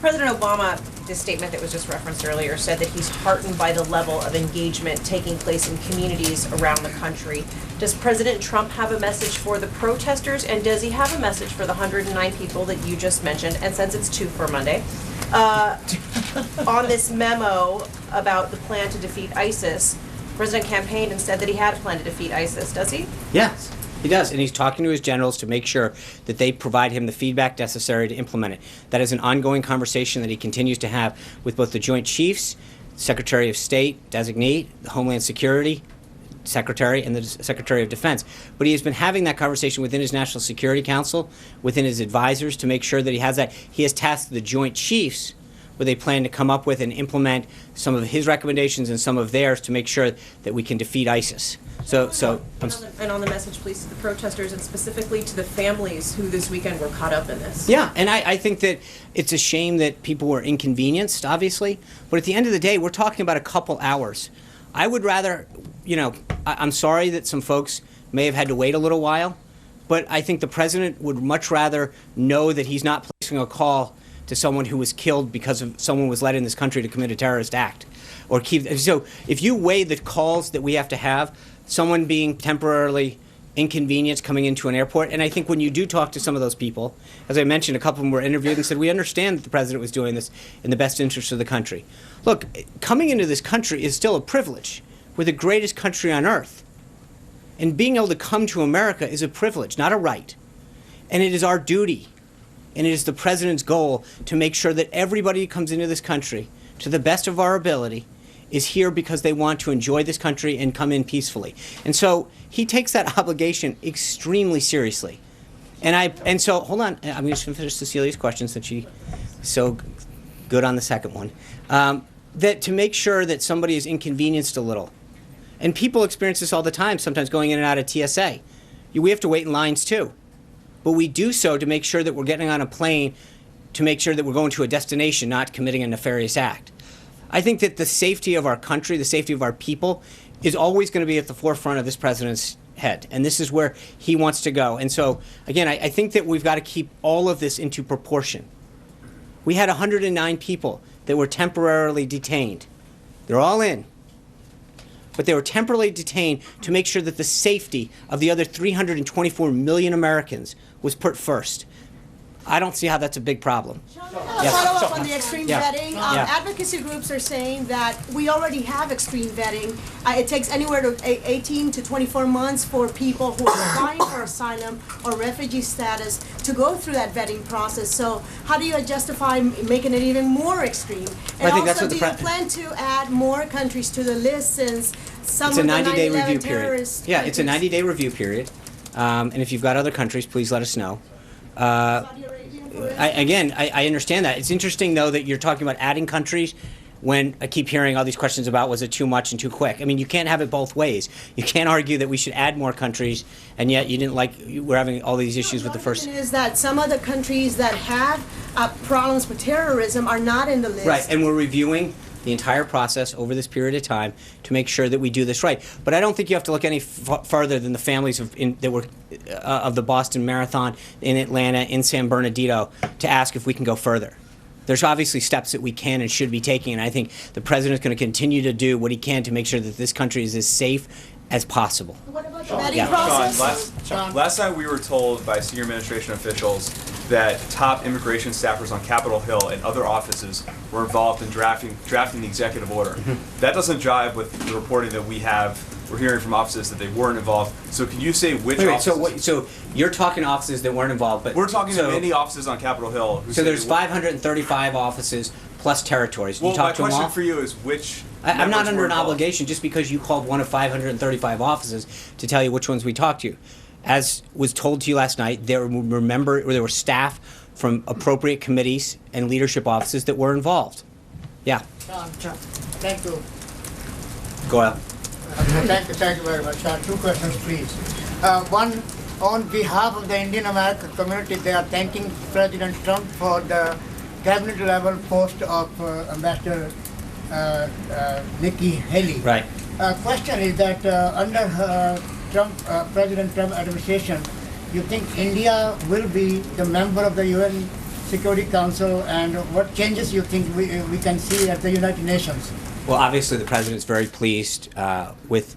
President Obama, this statement that was just referenced earlier, said that he's heartened by the level of engagement taking place in communities around the country. Does President Trump have a message for the protesters, and does he have a message for the 109 people that you just mentioned? And since it's 2 for Monday, on this memo about the plan to defeat ISIS, President campaigned and said that he had a plan to defeat ISIS. Does he? Yes. He does, and he's talking to his generals to make sure that they provide him the feedback necessary to implement it. That is an ongoing conversation that he continues to have with both the Joint Chiefs, Secretary of State designee, the Homeland Security Secretary, and the Secretary of Defense. But he has been having that conversation within his National Security Council, within his advisors, to make sure that he has that. He has tasked the Joint Chiefs with a plan to come up with and implement some of his recommendations and some of theirs to make sure that we can defeat ISIS. And on the message, please, to the protesters and specifically to the families who this weekend were caught up in this. Yeah, and I think that it's a shame that people were inconvenienced, obviously, but at the end of the day, we're talking about a couple hours. I would rather, I'm sorry that some folks may have had to wait a little while, but I think the president would much rather know that he's not placing a call to someone who was killed because of someone was led in this country to commit a terrorist act. So if you weigh the calls that we have to have, someone being temporarily inconvenienced coming into an airport, and I think when you do talk to some of those people, as I mentioned, a couple of them were interviewed and said, we understand that the president was doing this in the best interest of the country. Look, coming into this country is still a privilege. We're the greatest country on earth. And being able to come to America is a privilege, not a right. And it is our duty, and it is the president's goal to make sure that everybody who comes into this country, to the best of our ability, is here because they want to enjoy this country and come in peacefully. And so he takes that obligation extremely seriously. And so, hold on, I'm just going to finish Cecilia's question since she's so good on the second one. That to make sure that somebody is inconvenienced a little. And people experience this all the time, sometimes going in and out of TSA. We have to wait in lines too. But we do so to make sure that we're getting on a plane to make sure that we're going to a destination, not committing a nefarious act. I think that the safety of our country, the safety of our people, is always going to be at the forefront of this president's head. And this is where he wants to go. And so, again, I think that we've got to keep all of this into proportion. We had 109 people that were temporarily detained. They're all in. But they were temporarily detained to make sure that the safety of the other 324 million Americans was put first. I don't see how that's a big problem. Follow up on the extreme vetting. Yeah. Advocacy groups are saying that we already have extreme vetting. It takes anywhere to 18 to 24 months for people who are applying for asylum or refugee status to go through that vetting process. So how do you justify making it even more extreme? And I think that's also, what do you plan to add more countries to the list since some It's of a the 90-day 9/11 review period. terrorist Yeah, it's a countries- 90-day review period. And if you've got other countries, please let us know. I understand that. It's interesting, though, that you're talking about adding countries when I keep hearing all these questions about was it too much and too quick. I mean, you can't have it both ways. You can't argue that we should add more countries, and yet you didn't like, we're having all these issues with the first. The is that some of the countries that have problems with terrorism are not in the list. Right, and we're reviewing the entire process over this period of time to make sure that we do this right. But I don't think you have to look any farther than the families of the Boston Marathon, in Atlanta, in San Bernardino, to ask if we can go further. There's obviously steps that we can and should be taking, and I think the president is going to continue to do what he can to make sure that this country is as safe as possible. What about the vetting process? Sean, last night we were told by senior administration officials that top immigration staffers on Capitol Hill and other offices were involved in drafting the executive order. That doesn't jive with the reporting that we're hearing from offices that they weren't involved. So can you say which offices? So you're talking offices that weren't involved, but we're talking to many offices on Capitol Hill. So there's 535 offices plus territories. Well, you talk my to them question all? for you is which I'm not members under were an involved? obligation just because you called one of 535 offices to tell you which ones we talked to. As was told to you last night, there were staff from appropriate committees and leadership offices that were involved. Yeah. Thank you. Go ahead. Thank you very much. Two questions, please. One, on behalf of the Indian American community, they are thanking President Trump for the cabinet level post of Ambassador Nikki Haley. Right. Question is that under President Trump administration, you think India will be the member of the UN Security Council, and what changes you think we can see at the United Nations? Well, obviously the president's very pleased with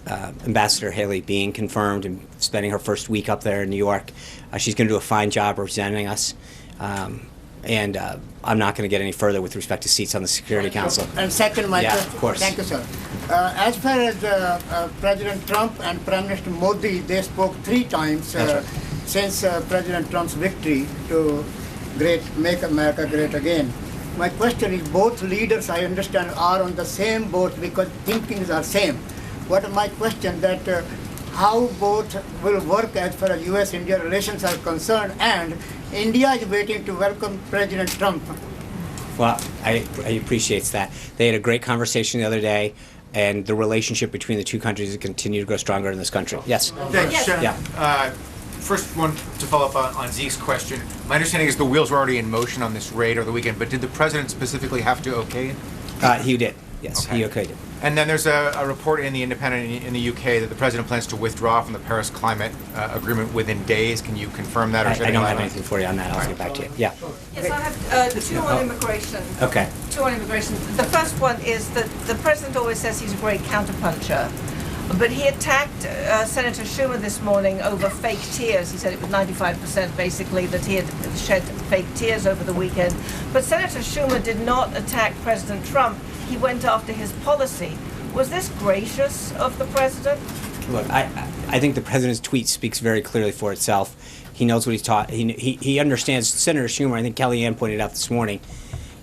Ambassador Haley being confirmed and spending her first week up there in New York. She's going to do a fine job representing us. And I'm not going to get any further with respect to seats on the Security Council. And second, my yeah, question. Of course. Thank you, sir. As far as President Trump and Prime Minister Modi, they spoke 3 times since President Trump's victory to make America great again. My question is, both leaders, I understand, are on the same boat because thinkings are same. What my question that how both will work as far as U.S.-India relations are concerned, and India is waiting to welcome President Trump. Well, I appreciate that. They had a great conversation the other day, and the relationship between the two countries has continued to grow stronger in this country. Yes? Thanks, Sean. Yeah. First one to follow up on Zeke's question. My understanding is the wheels were already in motion on this raid over the weekend, but did the president specifically have to okay it? He did. Yes, okay. He okayed it. And then there's a report in The Independent in the UK that the president plans to withdraw from the Paris Climate Agreement within days. Can you confirm that? Or I don't have anything for you on that. I'll get back to you. Yeah. Yes, I have 2 on immigration. Okay. 2 on immigration. The first one is that the president always says he's a great counterpuncher, but he attacked Senator Schumer this morning over fake tears. He said it was 95% basically that he had shed fake tears over the weekend. But Senator Schumer did not attack President Trump. He went after his policy. Was this gracious of the president? Look, I think the president's tweet speaks very clearly for itself. He knows what he's taught. He understands Senator Schumer. I think Kellyanne pointed out this morning.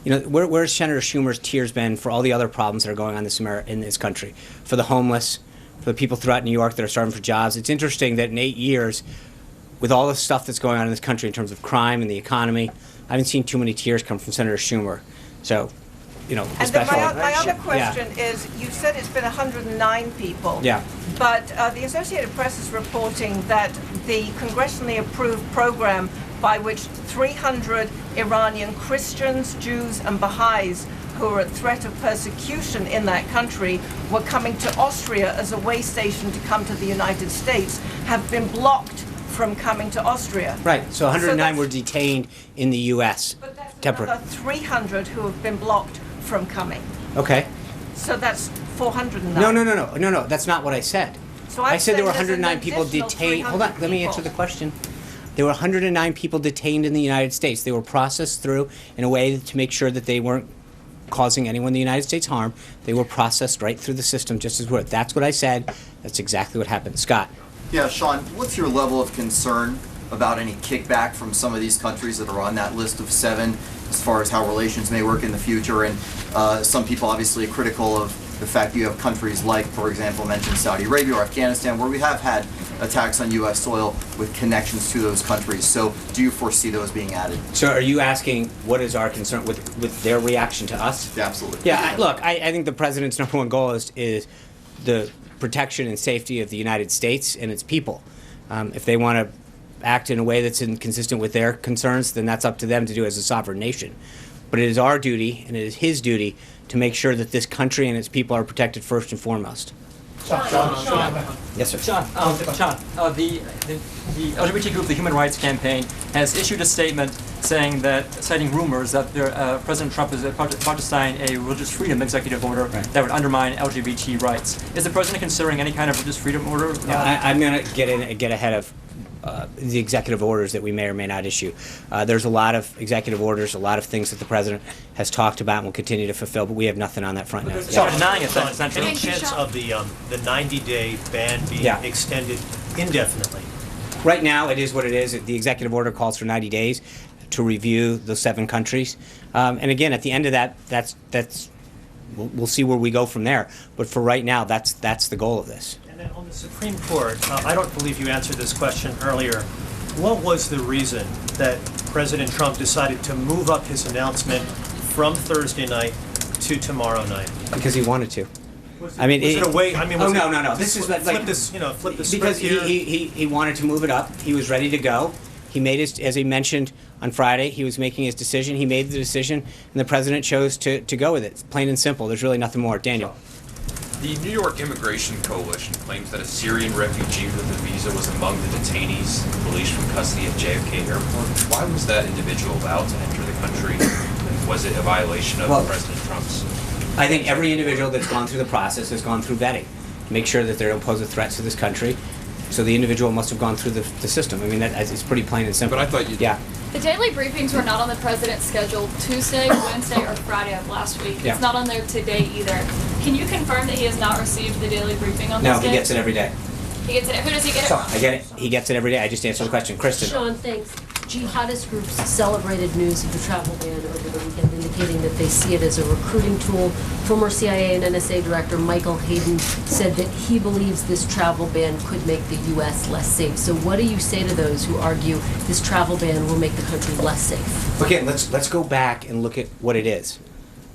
You know, where's Senator Schumer's tears been for all the other problems that are going on in this country, for the homeless, for the people throughout New York that are starving for jobs? It's interesting that in 8 years, with all the stuff that's going on in this country in terms of crime and the economy, I haven't seen too many tears come from Senator Schumer. So, you know, and then my other question is, you said it's been 109 people. Yeah. But the Associated Press is reporting that the congressionally approved program by which 300 Iranian Christians, Jews, and Baha'is who are at threat of persecution in that country were coming to Austria as a way station to come to the United States have been blocked from coming to Austria. Right. So 109 were detained in the U.S. But that's temporarily. another 300 who have been blocked from coming. Okay. So that's 409. No. That's not what I said. So I said there were saying there's 109 an people additional detained. Hold on. 300 Let me answer people. the question. There were 109 people detained in the United States. They were processed through in a way to make sure that they weren't causing anyone in the United States harm. They were processed right through the system just as we're. That's what I said. That's exactly what happened. Scott. Yeah, Sean, what's your level of concern about any kickback from some of these countries that are on that list of 7 as far as how relations may work in the future? And some people obviously are critical of the fact you have countries like, for example, mentioned Saudi Arabia or Afghanistan, where we have had attacks on U.S. soil with connections to those countries. So do you foresee those being added? So are you asking what is our concern with their reaction to us? Yeah, absolutely. Yeah, look, I think the president's number one goal is the protection and safety of the United States and its people. If they want to act in a way that's inconsistent with their concerns, then that's up to them to do as a sovereign nation. But it is our duty, and it is his duty, to make sure that this country and its people are protected first and foremost. Yes, sir. Sean, the LGBT group, the Human Rights Campaign, has issued a statement saying that, citing rumors that President Trump is about to sign a religious freedom executive order that would undermine LGBT rights. Is the president considering any kind of religious freedom order? I'm going to get ahead of the executive orders that we may or may not issue. There's a lot of executive orders, a lot of things that the president has talked about and will continue to fulfill, but we have nothing on that front now. Denying it, then, essentially. Any chance of the 90-day ban being extended indefinitely? Right now, it is what it is. The executive order calls for 90 days to review the 7 countries. And again, at the end of that, we'll see where we go from there. But for right now, that's the goal of this. And then on the Supreme Court, I don't believe you answered this question earlier. What was the reason that President Trump decided to move up his announcement from Thursday night to tomorrow night? Because he wanted to. Was it a way? I mean, was no. This is like flip this script because here. he wanted to move it up. He was ready to go. He made his, as he mentioned on Friday, he was making his decision. He made the decision, and the president chose to go with it. It's plain and simple. There's really nothing more. Daniel. The New York Immigration Coalition claims that a Syrian refugee with a visa was among the detainees released from custody at JFK Airport. Why was that individual allowed to enter the country? And was it a violation of President Trump's? I think every individual that's gone through the process has gone through vetting to make sure that they don't pose a threat to this country. So the individual must have gone through the system. I mean, it's pretty plain and simple. But I thought you... Yeah. The daily briefings were not on the president's schedule Tuesday, Wednesday, or Friday of last week. Yeah. It's not on there today either. Can you confirm that he has not received the daily briefing on this day? No, he gets it every day. He gets it. Who does he get it from? I get it. He gets it every day. I just answered the question. Kristen. Sean, thanks. Jihadist groups celebrated news of the travel ban over the weekend, indicating that they see it as a recruiting tool. Former CIA and NSA Director Michael Hayden said that he believes this travel ban could make the U.S. less safe. So what do you say to those who argue this travel ban will make the country less safe? Okay, let's go back and look at what it is.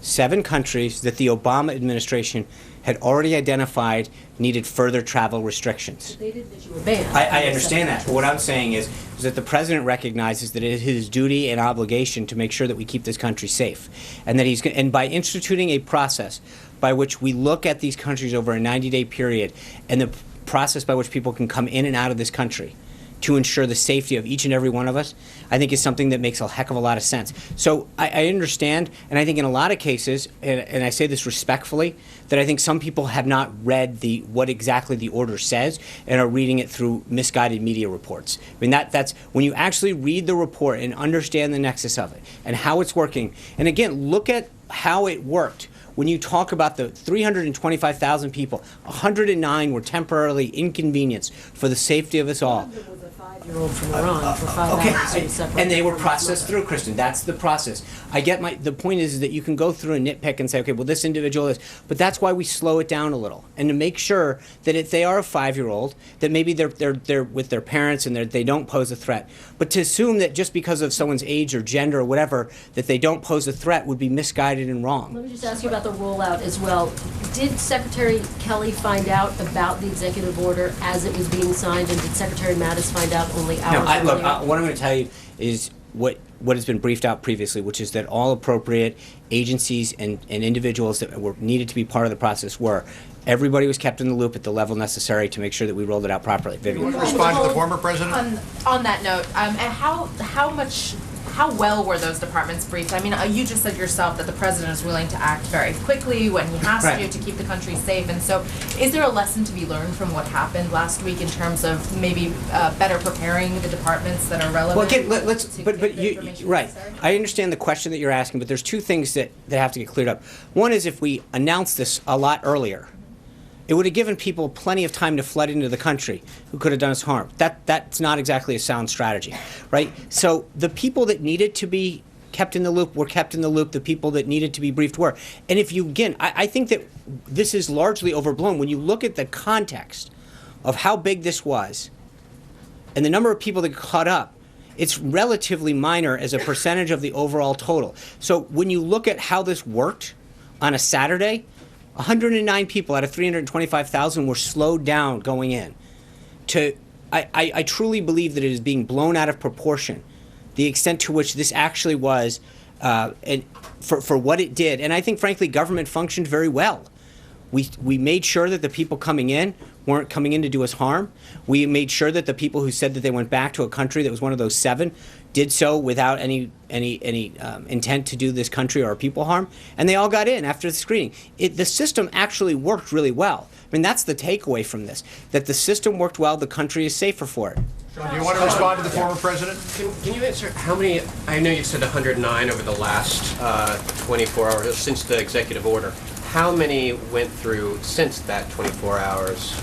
7 countries that the Obama administration had already identified needed further travel restrictions. They didn't issue a ban. I understand that, but what I'm saying is that the president recognizes that it is his duty and obligation to make sure that we keep this country safe, and that and by instituting a process by which we look at these countries over a 90-day period, and the process by which people can come in and out of this country to ensure the safety of each and every one of us, I think is something that makes a heck of a lot of sense. So I understand, and I think in a lot of cases, and I say this respectfully, that I think some people have not read what exactly the order says and are reading it through misguided media reports. I mean, that's when you actually read the report and understand the nexus of it and how it's working. And again, look at how it worked. When you talk about the 325,000 people, 109 were temporarily inconvenienced for the safety of us all. From Iran for 5 hours. And they were processed through, Kristen. That's the process. I get the point is that you can go through and nitpick and say, okay, well, this individual is, but that's why we slow it down a little, and to make sure that if they are a 5-year-old, that maybe they're with their parents and they don't pose a threat. But to assume that just because of someone's age or gender or whatever, that they don't pose a threat would be misguided and wrong. Let me just ask you about the rollout as well. Did Secretary Kelly find out about the executive order as it was being signed, and did Secretary Mattis find out only hours earlier? Look, what I'm going to tell you is what has been briefed out previously, which is that all appropriate agencies and individuals that were needed to be part of the process were. Everybody was kept in the loop at the level necessary to make sure that we rolled it out properly. Vivian. Respond to the former president? On that note, how much how well were those departments briefed? I mean, you just said yourself that the president is willing to act very quickly when he has to keep the country safe. And so is there a lesson to be learned from what happened last week in terms of maybe better preparing the departments that are relevant? Well, again, right. I understand the question that you're asking, but there's two things that have to get cleared up. One is if we announced this a lot earlier, it would have given people plenty of time to flood into the country who could have done us harm. That's not exactly a sound strategy, right? So the people that needed to be kept in the loop were kept in the loop. The people that needed to be briefed were. And if you, again, I think that this is largely overblown. When you look at the context of how big this was and the number of people that got caught up, it's relatively minor as a percentage of the overall total. So when you look at how this worked on a Saturday, 109 people out of 325,000 were slowed down going in. I truly believe that it is being blown out of proportion, the extent to which this actually was, and for what it did. And I think, frankly, government functioned very well. We made sure that the people coming in weren't coming in to do us harm. We made sure that the people who said that they went back to a country that was one of those 7 did so without any intent to do this country or our people harm, and they all got in after the screening. The system actually worked really well. I mean, that's the takeaway from this, that the system worked well, the country is safer for it. Sean, do you want to respond to the former president? Can you answer how many, I know you said 109 over the last 24 hours, since the executive order. How many went through since that 24 hours,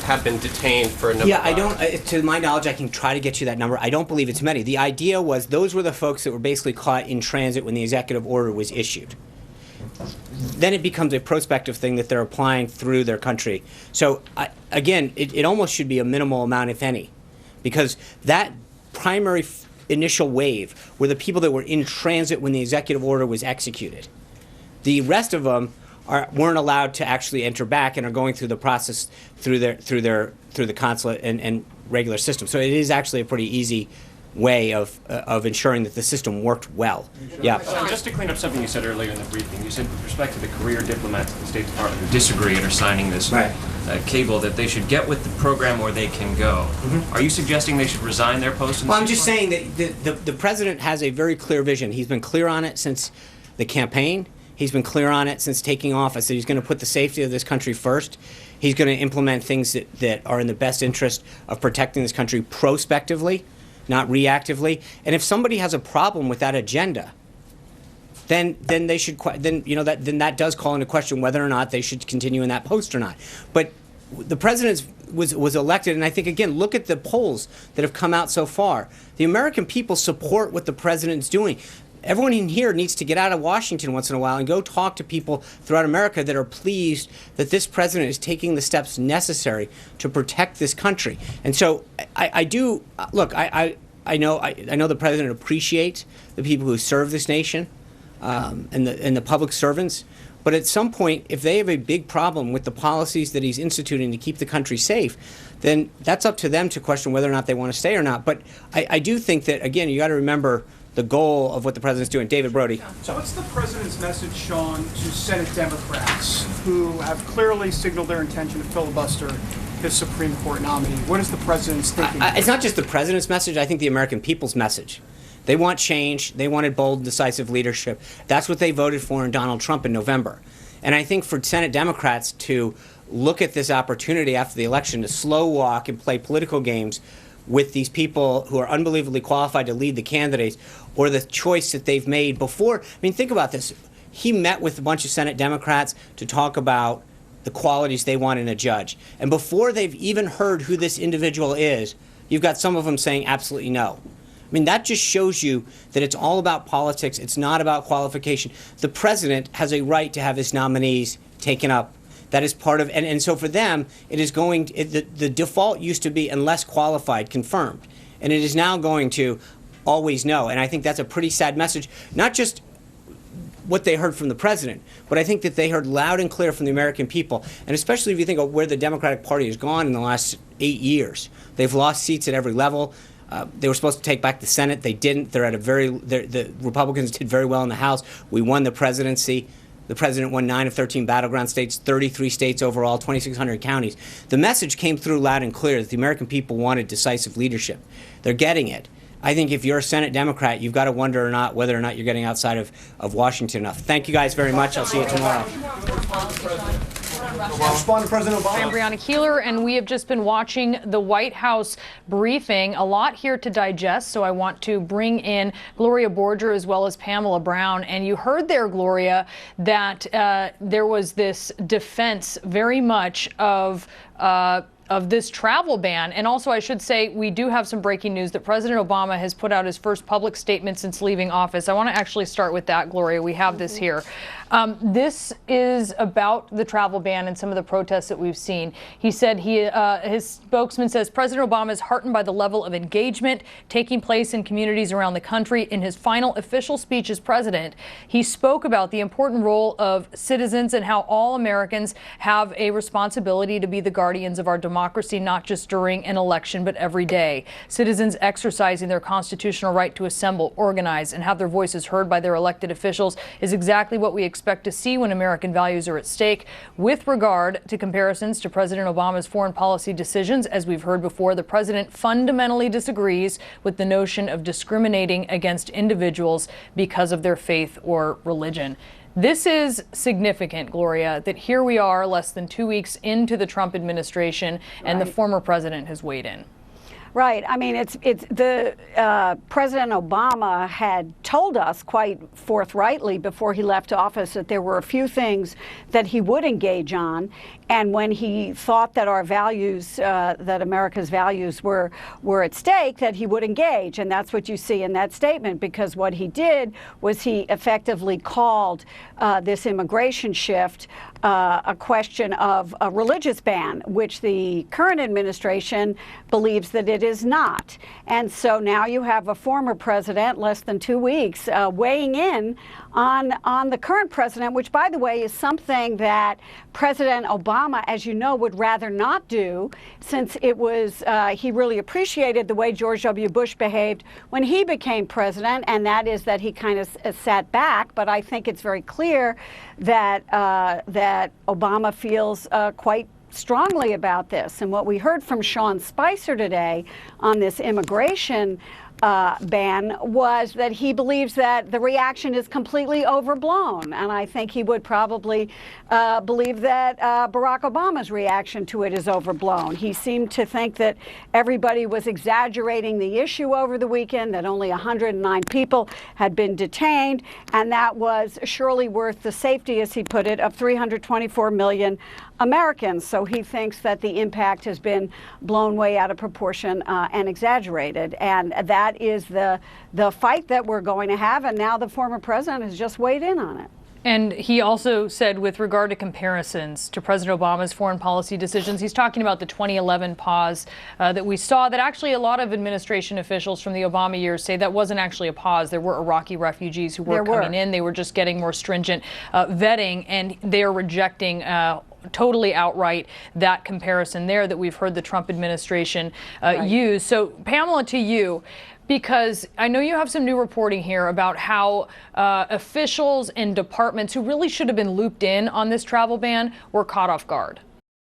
have been detained for a number of hours? I don't, to my knowledge, I can try to get you that number. I don't believe it's many. The idea was those were the folks that were basically caught in transit when the executive order was issued. Then it becomes a prospective thing that they're applying through their country. So, again, it almost should be a minimal amount, if any, because that primary initial wave were the people that were in transit when the executive order was executed. The rest of them weren't allowed to actually enter back and are going through the process through the consulate and regular system. So it is actually a pretty easy way of ensuring that the system worked well. Yeah. Just to clean up something you said earlier in the briefing, you said with respect to the career diplomats at the State Department who disagree and are signing this cable that they should get with the program where they can go. Are you suggesting they should resign their post? Well, I'm just saying that the president has a very clear vision. He's been clear on it since the campaign. He's been clear on it since taking office, that he's going to put the safety of this country first. He's going to implement things that are in the best interest of protecting this country prospectively, not reactively. And if somebody has a problem with that agenda, then they should then that does call into question whether or not they should continue in that post or not. But the president was elected, and I think, again, look at the polls that have come out so far. The American people support what the president's doing. Everyone in here needs to get out of Washington once in a while and go talk to people throughout America that are pleased that this president is taking the steps necessary to protect this country. And so I do look. I know the president appreciates the people who serve this nation and the public servants. But at some point, if they have a big problem with the policies that he's instituting to keep the country safe, then that's up to them to question whether or not they want to stay or not. But I do think that, again, you got to remember the goal of what the president's doing. David Brody. So what's the president's message, Sean, to Senate Democrats who have clearly signaled their intention to filibuster his Supreme Court nominee? What is the president's thinking? It's not just the president's message. I think the American people's message. They want change. They wanted bold, decisive leadership. That's what they voted for in Donald Trump in November. And I think for Senate Democrats to look at this opportunity after the election to slow walk and play political games with these people who are unbelievably qualified to lead the candidates, or the choice that they've made before. I mean, think about this. He met with a bunch of Senate Democrats to talk about the qualities they want in a judge. And before they've even heard who this individual is, you've got some of them saying absolutely no. I mean, that just shows you that it's all about politics. It's not about qualification. The president has a right to have his nominees taken up. That is part of, and so for them, it is going, the default used to be unless qualified, confirmed. And it is now going to always no. And I think that's a pretty sad message, not just what they heard from the president, but I think that they heard loud and clear from the American people. And especially if you think of where the Democratic Party has gone in the last 8 years. They've lost seats at every level. They were supposed to take back the Senate. They didn't. The Republicans did very well in the House. We won the presidency. The president won 9 of 13 battleground states, 33 states overall, 2,600 counties. The message came through loud and clear that the American people wanted decisive leadership. They're getting it. I think if you're a Senate Democrat, you've got to wonder whether or not you're getting outside of Washington enough. Thank you guys very much. I'll see you tomorrow. Respond to President Obama. I'm Brianna Keeler, and we have just been watching the White House briefing. A lot here to digest, so I want to bring in Gloria Borger as well as Pamela Brown. And you heard there, Gloria, that there was this defense very much of this travel ban. And also, I should say, we do have some breaking news that President Obama has put out his first public statement since leaving office. I want to actually start with that, Gloria. We have this here. This is about the travel ban and some of the protests that we've seen. He said his spokesman says President Obama is heartened by the level of engagement taking place in communities around the country. In his final official speech as president, he spoke about the important role of citizens and how all Americans have a responsibility to be the guardians of our democracy, not just during an election, but every day. Citizens exercising their constitutional right to assemble, organize, and have their voices heard by their elected officials is exactly what we expect to see when American values are at stake. With regard to comparisons to President Obama's foreign policy decisions, as we've heard before, the president fundamentally disagrees with the notion of discriminating against individuals because of their faith or religion. This is significant, Gloria, that here we are less than 2 weeks into the Trump administration, and the former president has weighed in. Right. I mean, President Obama had told us quite forthrightly before he left office that there were a few things that he would engage on. And when he thought that our values, that America's values were at stake, that he would engage. And that's what you see in that statement, because what he did was he effectively called this immigration shift a question of a religious ban, which the current administration believes that it is not. And so now you have a former president, less than 2 weeks, weighing in on the current president, which, by the way, is something that President Obama, as you know, would rather not do, since it was he really appreciated the way George W. Bush behaved when he became president, and that is that he kind of sat back. But I think it's very clear that that Obama feels quite strongly about this. And what we heard from Sean Spicer today on this immigration ban was that he believes that the reaction is completely overblown. And I think he would probably believe that Barack Obama's reaction to it is overblown. He seemed to think that everybody was exaggerating the issue over the weekend, that only 109 people had been detained, and that was surely worth the safety, as he put it, of 324 million Americans. So he thinks that the impact has been blown way out of proportion and exaggerated. And that is the fight that we're going to have. And now the former president has just weighed in on it. And he also said, with regard to comparisons to President Obama's foreign policy decisions, he's talking about the 2011 pause that we saw, that actually a lot of administration officials from the Obama years say that wasn't actually a pause. There were Iraqi refugees who were coming in. They were just getting more stringent vetting, and they are rejecting totally outright that comparison there that we've heard the Trump administration use. So, Pamela, to you, because I know you have some new reporting here about how officials and departments who really should have been looped in on this travel ban were caught off guard.